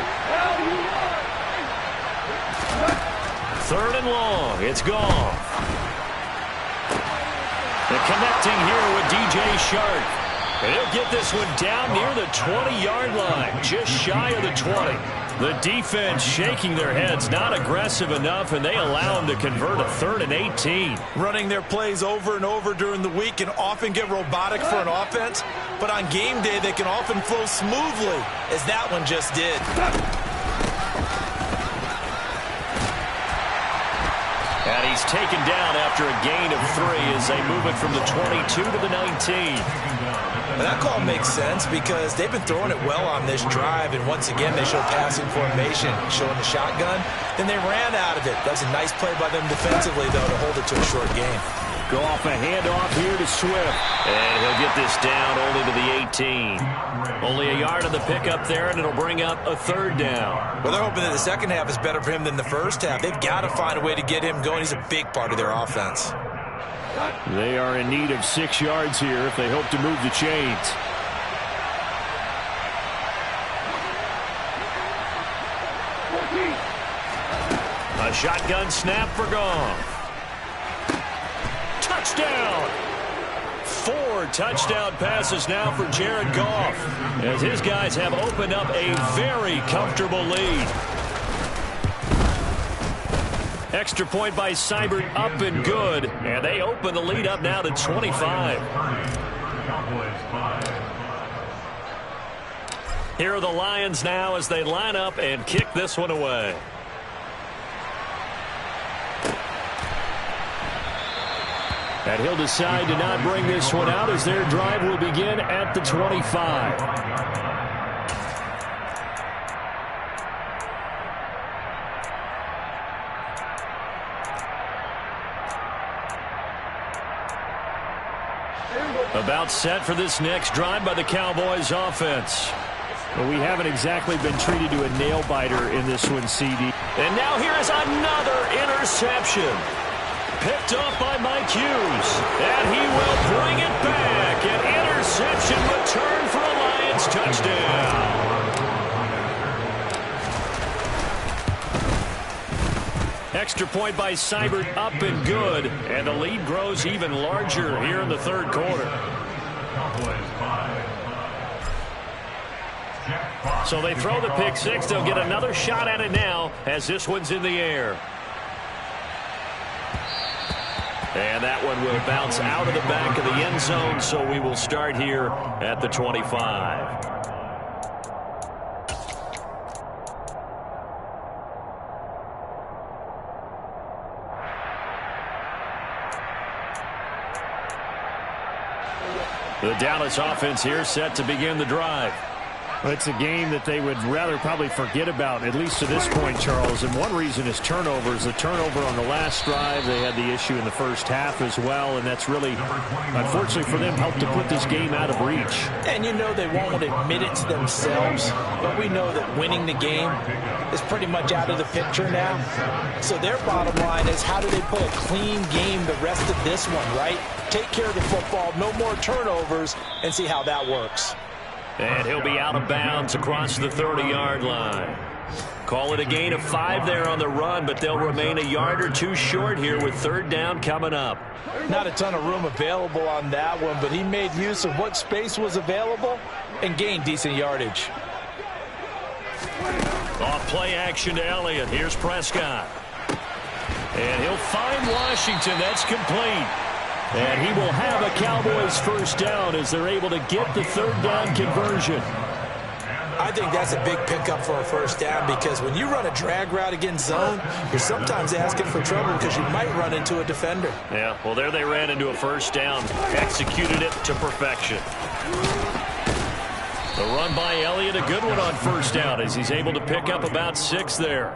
3rd and long. It's Goff. And connecting here with DJ Shark. And he'll get this one down near the 20-yard line, just shy of the 20. The defense shaking their heads, not aggressive enough, and they allow him to convert a 3rd and 18. Running their plays over and over during the week can often get robotic for an offense, but on game day they can often flow smoothly, as that one just did. And he's taken down after a gain of 3 as they move it from the 22 to the 19. And that call makes sense because they've been throwing it well on this drive, and once again they show passing formation, showing the shotgun. Then they ran out of it. That's a nice play by them defensively, though, to hold it to a short game. Go off a handoff here to Swift. And he'll get this down only to the 18. Only a yard of the pickup there, and it'll bring up a 3rd down. Well, they're hoping that the second half is better for him than the first half. They've got to find a way to get him going. He's a big part of their offense. They are in need of 6 yards here if they hope to move the chains. A shotgun snap for Goff. Touchdown! 4 touchdown passes now for Jared Goff, as his guys have opened up a very comfortable lead. Extra point by Seibert, up and good, and they open the lead up now to 25. Here are the Lions now as they line up and kick this one away. And he'll decide to not bring this one out as their drive will begin at the 25. About set for this next drive by the Cowboys offense. Well, we haven't exactly been treated to a nail-biter in this one, CD. And now here is another interception. Picked off by Mike Hughes. And he will bring it back. An interception return for a Lions touchdown. Extra point by Seibert, up and good. And the lead grows even larger here in the 3rd quarter. So they throw the pick 6. They'll get another shot at it now as this one's in the air. And that one will bounce out of the back of the end zone, so we will start here at the 25. The Dallas offense here set to begin the drive. Well, it's a game that they would rather probably forget about, at least to this point, Charles. And one reason is turnovers. The turnover on the last drive, they had the issue in the first half as well, and that's really, unfortunately for them, helped to put this game out of reach. And you know they won't admit it to themselves, but we know that winning the game is pretty much out of the picture now. So their bottom line is, how do they play a clean game the rest of this one, right? Take care of the football, no more turnovers, and see how that works. And he'll be out of bounds across the 30-yard line. Call it a gain of 5 there on the run, but they'll remain a yard or two short here with third down coming up. Not a ton of room available on that one, but he made use of what space was available and gained decent yardage. Off play action to Elliott. Here's Prescott. And he'll find Washington. That's complete. And he will have a Cowboys first down as they're able to get the third down conversion. I think that's a big pickup for a first down, because when you run a drag route against zone, you're sometimes asking for trouble because you might run into a defender. Yeah, well, there they ran into a first down, executed it to perfection. The run by Elliott, a good one on first down as he's able to pick up about 6 there.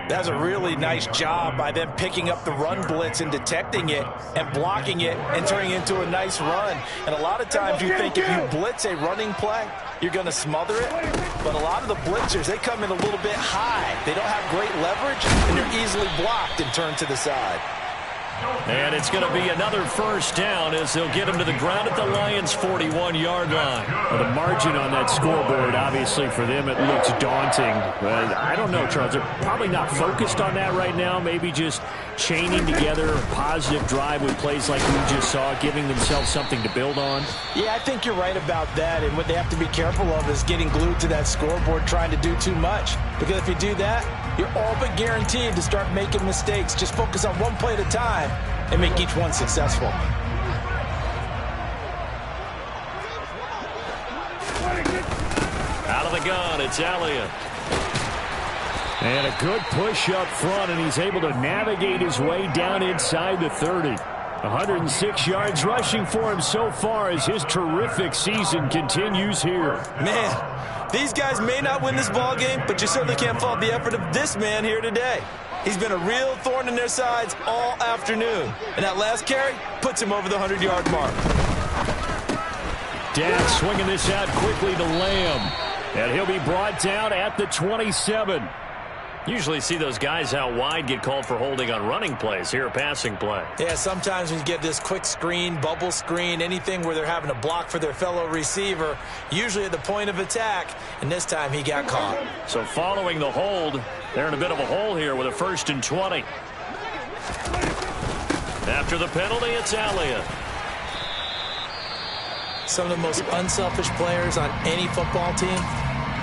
That's a really nice job by them picking up the run blitz and detecting it and blocking it and turning it into a nice run. And a lot of times you think if you blitz a running play, you're going to smother it. But a lot of the blitzers, they come in a little bit high. They don't have great leverage, and they're easily blocked and turned to the side. And it's going to be another first down as they'll get him to the ground at the Lions' 41-yard line. Well, the margin on that scoreboard, obviously, for them, it looks daunting. But I don't know, Charles. They're probably not focused on that right now. Maybe just chaining together a positive drive with plays like we just saw, giving themselves something to build on. Yeah, I think you're right about that. And what they have to be careful of is getting glued to that scoreboard trying to do too much. Because if you do that, you're all but guaranteed to start making mistakes. Just focus on one play at a time and make each one successful. Out of the gun, it's Elliott. And a good push up front, and he's able to navigate his way down inside the 30. 106 yards rushing for him so far as his terrific season continues here. Man, these guys may not win this ball game, but you certainly can't fault the effort of this man here today. He's been a real thorn in their sides all afternoon. And that last carry puts him over the 100-yard mark. Dad swinging this out quickly to Lamb. And he'll be brought down at the 27. Usually see those guys out wide get called for holding on running plays. Here, a passing play. Yeah, sometimes when you get this quick screen, bubble screen, anything where they're having to block for their fellow receiver, usually at the point of attack, and this time he got caught. So following the hold, they're in a bit of a hole here with a 1st and 20. After the penalty, it's Elliott. Some of the most unselfish players on any football team,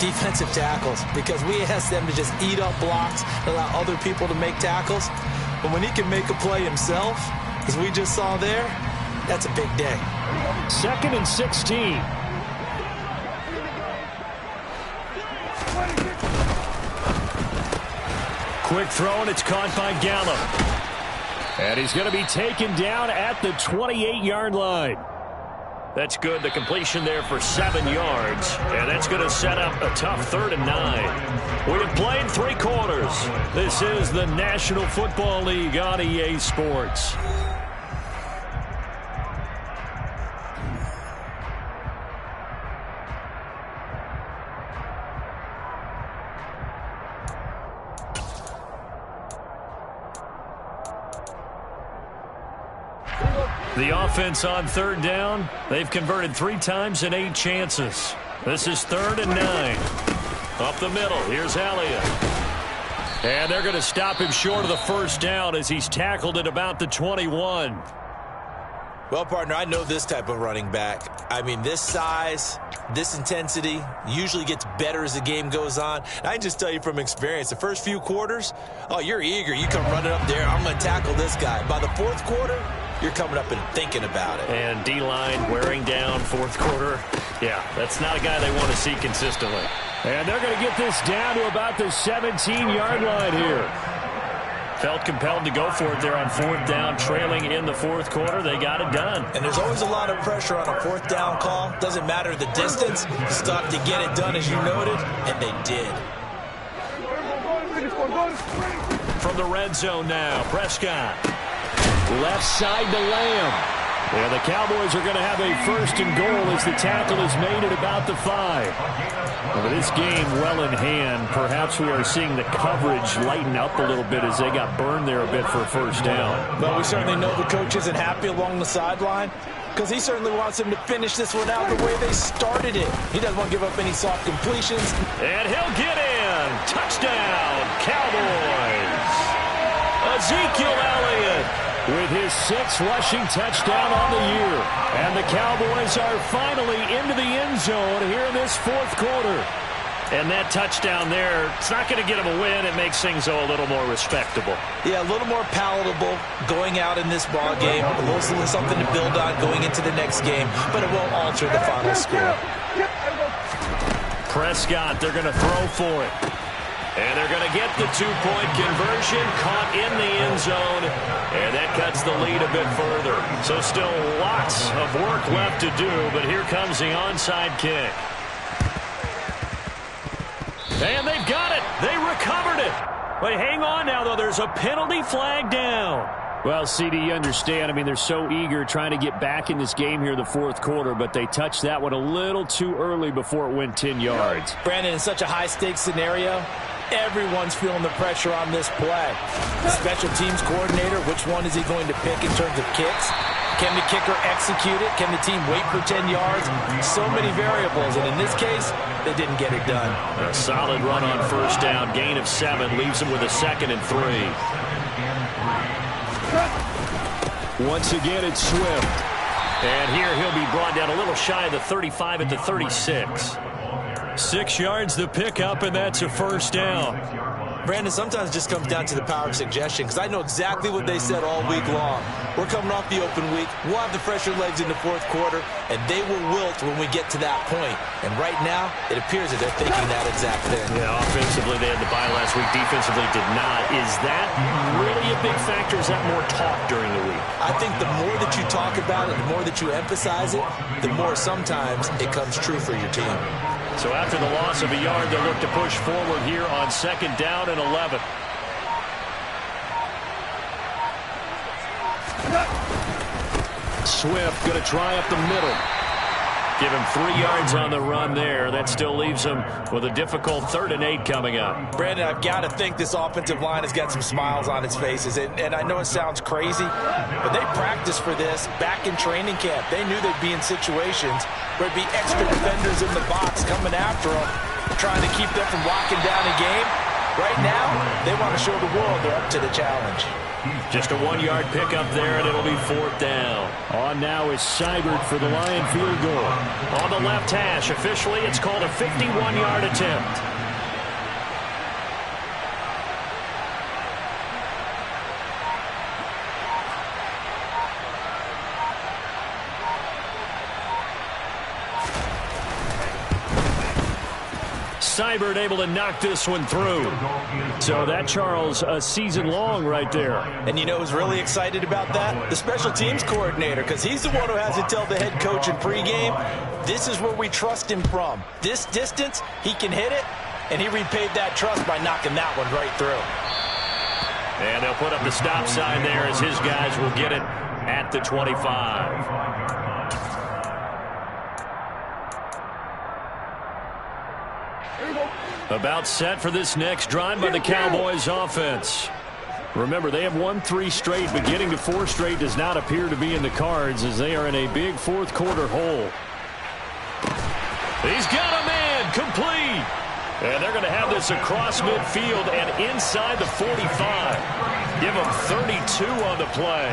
defensive tackles, because we ask them to just eat up blocks and allow other people to make tackles. But when he can make a play himself, as we just saw there, that's a big day. 2nd and 16. Quick throw, and it's caught by Gallup. And he's going to be taken down at the 28-yard line. That's good. The completion there for 7 yards. And that's going to set up a tough 3rd and 9. We have played 3 quarters. This is the National Football League on EA Sports. The offense on 3rd down, they've converted 3 times in 8 chances. This is 3rd and 9. Up the middle, here's Elliott. And they're going to stop him short of the first down as he's tackled at about the 21. Well, partner, I know this type of running back. I mean, this size, this intensity usually gets better as the game goes on. And I can just tell you from experience, the first few quarters, oh, you're eager. You come running up there, I'm going to tackle this guy. By the 4th quarter, you're coming up and thinking about it. And D-line wearing down 4th quarter. Yeah, that's not a guy they want to see consistently. And they're going to get this down to about the 17-yard line here. Felt compelled to go for it there on 4th down, trailing in the 4th quarter. They got it done. And there's always a lot of pressure on a 4th down call. Doesn't matter the distance. You still have to get it done, as you noted, and they did. From the red zone now, Prescott. Left side to Lamb. Yeah, the Cowboys are going to have a 1st and goal as the tackle is made at about the 5. Well, this game well in hand. Perhaps we are seeing the coverage lighten up a little bit as they got burned there a bit for a 1st down. But we certainly know the coach isn't happy along the sideline because he certainly wants them to finish this one out the way they started it. He doesn't want to give up any soft completions. And he'll get in. Touchdown, Cowboys. Ezekiel Elliott with his 6th rushing touchdown on the year. And the Cowboys are finally into the end zone here in this 4th quarter. And that touchdown there, it's not going to get them a win. It makes things a little more respectable. Yeah, a little more palatable going out in this ball game. A little something to build on going into the next game, but it won't alter the final score. Prescott, they're going to throw for it. And they're going to get the 2-point conversion, caught in the end zone, and that cuts the lead a bit further. So still lots of work left to do, but here comes the onside kick. And they've got it. They recovered it. But hang on now, though. There's a penalty flag down. Well, CD, you understand. I mean, they're so eager trying to get back in this game here in the 4th quarter, but they touched that one a little too early before it went 10 yards. Brandon, in such a high-stakes scenario, everyone's feeling the pressure on this play. The special teams coordinator, which one is he going to pick in terms of kicks? Can the kicker execute it? Can the team wait for 10 yards? So many variables, and in this case, they didn't get it done. A solid run on 1st down, gain of 7, leaves them with a 2nd and 3. Once again, it's Swift. And here he'll be brought down a little shy of the 35 at the 36. 6 yards the pickup, and that's a 1st down. Brandon, sometimes it just comes down to the power of suggestion, because I know exactly what they said all week long. We're coming off the open week. We'll have the fresher legs in the 4th quarter, and they will wilt when we get to that point. And right now, it appears that they're thinking that exact thing. Yeah, offensively, they had the bye last week. Defensively, did not. Is that really a big factor? Is that more talk during the week? I think the more that you talk about it, the more that you emphasize it, the more sometimes it comes true for your team. So after the loss of a yard, they'll look to push forward here on 2nd down and 11. Swift going to try up the middle. Give him 3 yards on the run there. That still leaves him with a difficult 3rd and 8 coming up. Brandon, I've got to think this offensive line has got some smiles on its faces. And I know it sounds crazy, but they practiced for this back in training camp. They knew they'd be in situations where it'd be extra defenders in the box coming after them, trying to keep them from locking down a game. Right now, they want to show the world they're up to the challenge. Just a 1-yard pickup there, and it'll be 4th down. On now is Seibert for the Lion field goal. On the left hash, officially, it's called a 51-yard attempt. Seibert able to knock this one through. So that, Charles, a season long right there. And you know who's really excited about that? The special teams coordinator, because he's the one who has to tell the head coach in pregame, this is where we trust him from. This distance, he can hit it, and he repaid that trust by knocking that one right through. And they'll put up the stop sign there as his guys will get it at the 25. About set for this next drive by the Cowboys offense. Remember, they have won 3 straight, but getting to 4 straight does not appear to be in the cards as they are in a big 4th quarter hole. He's got a man complete. And they're going to have this across midfield and inside the 45. Give them 32 on the play.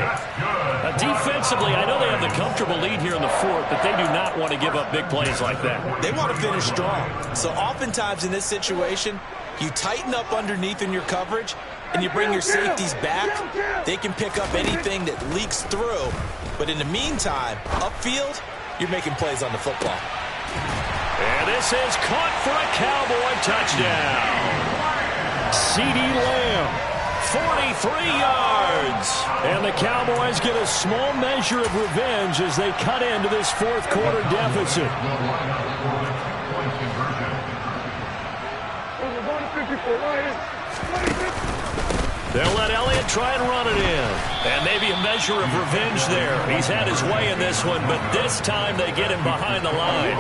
Defensively, I know they have the comfortable lead here in the 4th, but they do not want to give up big plays like that. They want to finish strong. So oftentimes in this situation, you tighten up underneath in your coverage, and you bring your safeties back. They can pick up anything that leaks through. But in the meantime, upfield, you're making plays on the football. And this is caught for a Cowboy touchdown. CeeDee Lamb, 43 yards. And the Cowboys get a small measure of revenge as they cut into this fourth quarter deficit. They'll let Elliott try and run it in. And maybe a measure of revenge there. He's had his way in this one, but this time they get him behind the line.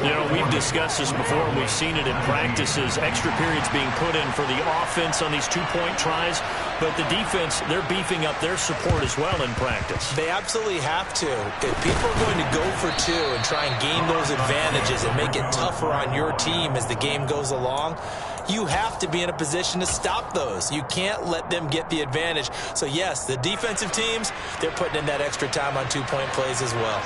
You know, we've discussed this before, and we've seen it in practices. Extra periods being put in for the offense on these two-point tries. But the defense, they're beefing up their support as well in practice. They absolutely have to. If people are going to go for two and try and gain those advantages and make it tougher on your team as the game goes along, you have to be in a position to stop those. You can't let them get the advantage. So, yes, the defensive teams, they're putting in that extra time on two-point plays as well.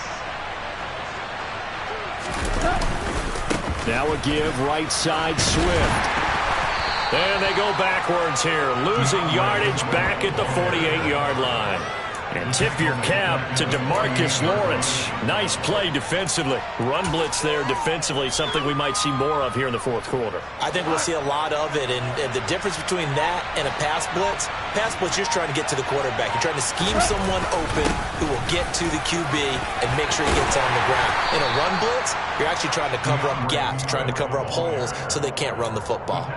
Now a give, right side, Swift. And they go backwards here, losing yardage back at the 48-yard line. And tip your cap to DeMarcus Lawrence. Nice play defensively. Run blitz there defensively, something we might see more of here in the fourth quarter. I think we'll see a lot of it. And the difference between that and a pass blitz, you're just trying to get to the quarterback. You're trying to scheme someone open who will get to the QB and make sure he gets on the ground. In a run blitz, you're actually trying to cover up gaps, trying to cover up holes so they can't run the football.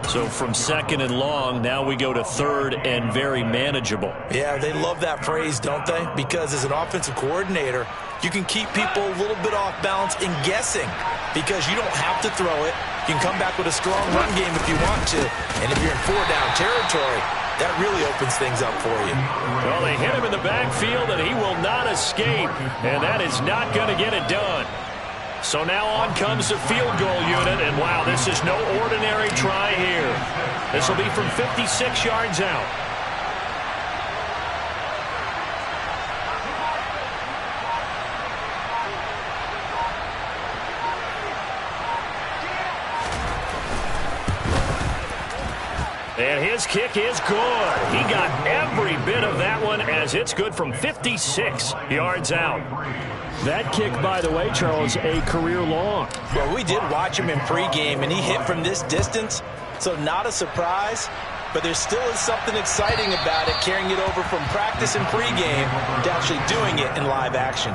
So from second and long, now we go to third and very manageable. Yeah, they love that phrase, don't they? Because as an offensive coordinator, you can keep people a little bit off balance in guessing because you don't have to throw it. You can come back with a strong run game if you want to. And if you're in four-down territory, that really opens things up for you. Well, they hit him in the backfield, and he will not escape. And that is not going to get it done. So now on comes the field goal unit, and wow, this is no ordinary try here. This will be from 56 yards out. And his kick is good. He got every bit of that one as it's good from 56 yards out. That kick, by the way, Charles, a career long. Well, we did watch him in pregame, and he hit from this distance, so not a surprise. But there still is something exciting about it, carrying it over from practice and pregame to actually doing it in live action.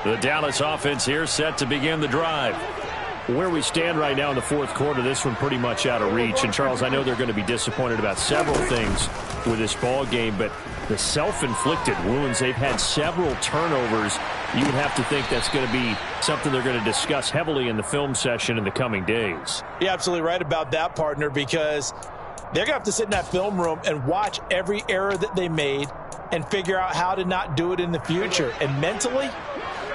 The Dallas offense here set to begin the drive. Where we stand right now in the fourth quarter, this one pretty much out of reach. And, Charles, I know they're going to be disappointed about several things with this ball game, but the self-inflicted wounds, they've had several turnovers. You would have to think that's going to be something they're going to discuss heavily in the film session in the coming days. You're absolutely right about that, partner, because they're going to have to sit in that film room and watch every error that they made and figure out how to not do it in the future. And mentally,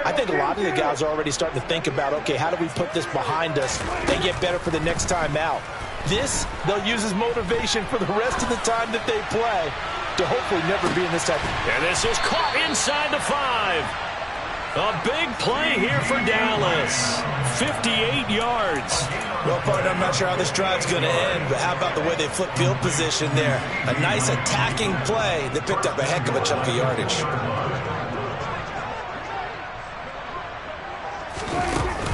I think a lot of the guys are already starting to think about, okay, how do we put this behind us and get better for the next time out? This, they'll use as motivation for the rest of the time that they play to hopefully never be in this type. And this is caught inside the 5. A big play here for Dallas. 58 yards. Well, partner, I'm not sure how this drive's going to end, but how about the way they flip field position there? A nice attacking play that picked up a heck of a chunk of yardage.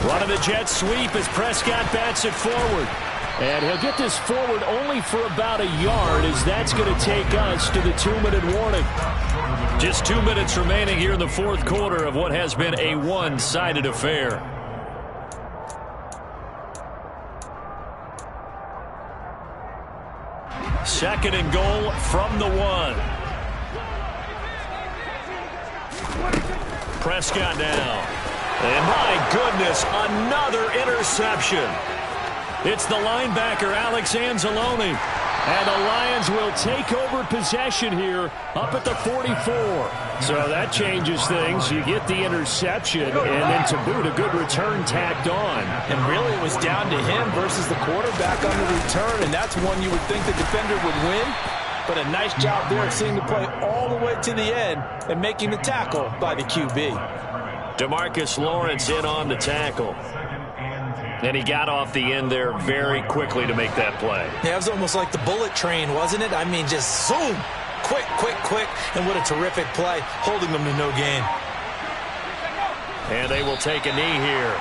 One of the Jets sweep as Prescott bats it forward. And he'll get this forward only for about a yard, as that's going to take us to the 2-minute warning. Just 2 minutes remaining here in the fourth quarter of what has been a one-sided affair. Second and goal from the 1. Prescott now. And my goodness, another interception. It's the linebacker, Alex Anzalone. And the Lions will take over possession here up at the 44. So that changes things. You get the interception, and then to boot, a good return tacked on. And really it was down to him versus the quarterback on the return, and that's one you would think the defender would win. But a nice job there of seeing the play all the way to the end and making the tackle by the QB. DeMarcus Lawrence in on the tackle. And he got off the end there very quickly to make that play. Yeah, it was almost like the bullet train, wasn't it? I mean, just zoom, quick, quick, quick, and what a terrific play, holding them to no gain. And they will take a knee here.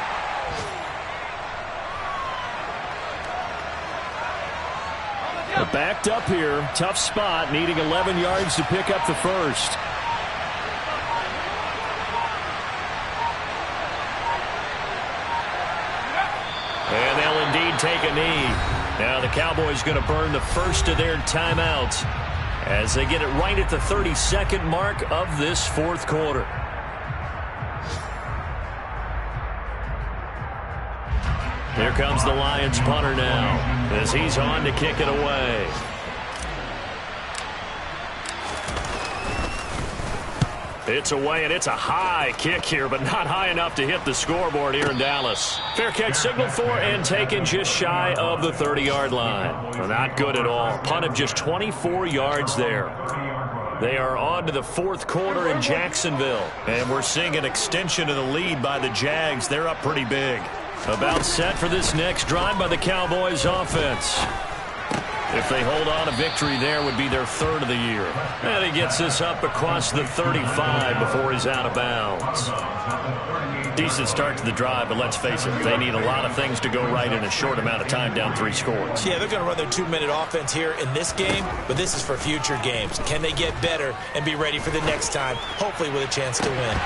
Backed up here. Tough spot. Needing 11 yards to pick up the first. And they'll indeed take a knee. Now the Cowboys going to burn the first of their timeouts as they get it right at the 32nd mark of this fourth quarter. Here comes the Lions punter now as he's on to kick it away. It's away, and it's a high kick here, but not high enough to hit the scoreboard here in Dallas. Fair catch signaled for and taken just shy of the 30-yard line. Well, not good at all. Punt of just 24 yards there. They are on to the fourth quarter in Jacksonville, and we're seeing an extension of the lead by the Jags. They're up pretty big. About set for this next drive by the Cowboys offense. If they hold on, a victory there would be their third of the year. And he gets this up across the 35 before he's out of bounds. Decent start to the drive, but let's face it, they need a lot of things to go right in a short amount of time, down 3 scores. Yeah, they're going to run their 2-minute offense here in this game, but this is for future games. Can they get better and be ready for the next time, hopefully with a chance to win?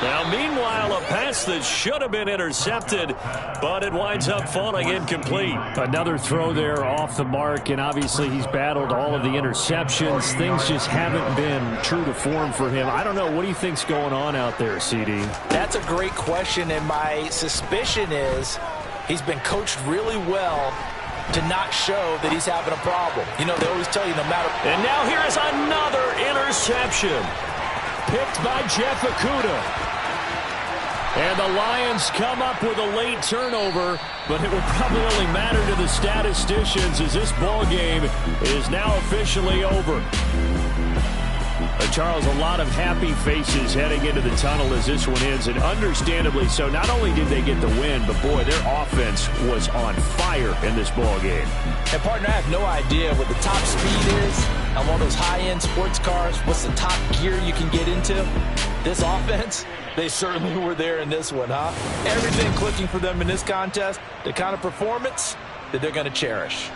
Now, meanwhile, a pass that should have been intercepted, but it winds up falling incomplete. Another throw there off the mark, and obviously he's battled all of the interceptions. Things just haven't been true to form for him. I don't know. What do you think's going on out there, CD? That's a great question, and my suspicion is he's been coached really well to not show that he's having a problem. You know, they always tell you no matter. And now here is another interception. Picked by Jeff Okudah. And the Lions come up with a late turnover, but it will probably only matter to the statisticians as this ball game is now officially over. Charles, a lot of happy faces heading into the tunnel as this one ends, and understandably so. Not only did they get the win, but boy, their offense was on fire in this ball game. And partner, I have no idea what the top speed is on one of those high-end sports cars. What's the top gear you can get into? This offense, they certainly were there in this one, huh? Everything clicking for them in this contest, the kind of performance that they're going to cherish.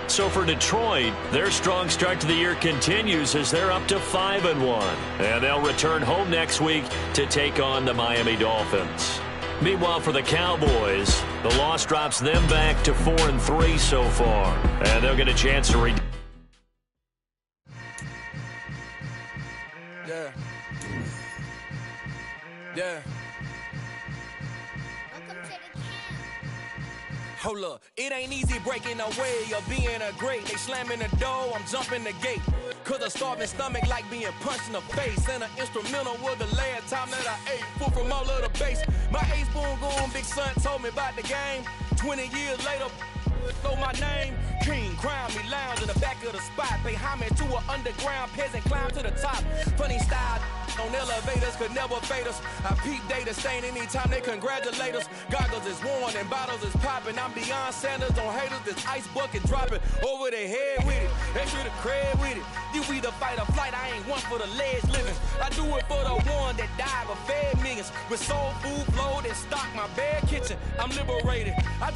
So for Detroit, their strong start to the year continues as they're up to 5-1. And they'll return home next week to take on the Miami Dolphins. Meanwhile, for the Cowboys, the loss drops them back to 4-3 so far. And they'll get a chance to Yeah. Hold up, it ain't easy breaking away or being a great. They slamming the door, I'm jumping the gate. Cause a starving stomach like being punched in the face. And an instrumental was the last time that I ate food from all of the base. My ace boom goon, big son told me about the game. 20 years later, know my name. King, crown me, lounge in the back of the spot. Pay homage to an underground peasant, climb to the top. Funny style on elevators could never fade us. I peep data stain anytime they congratulate us. Goggles is worn and bottles is popping. I'm beyond Sanders on haters. This ice bucket dropping over their head with it. They should have cred with it. You either fight or flight. I ain't one for the ledge living. I do it for the one that died but fed millions. With soul food, flow that stock my bad kitchen. I'm liberated.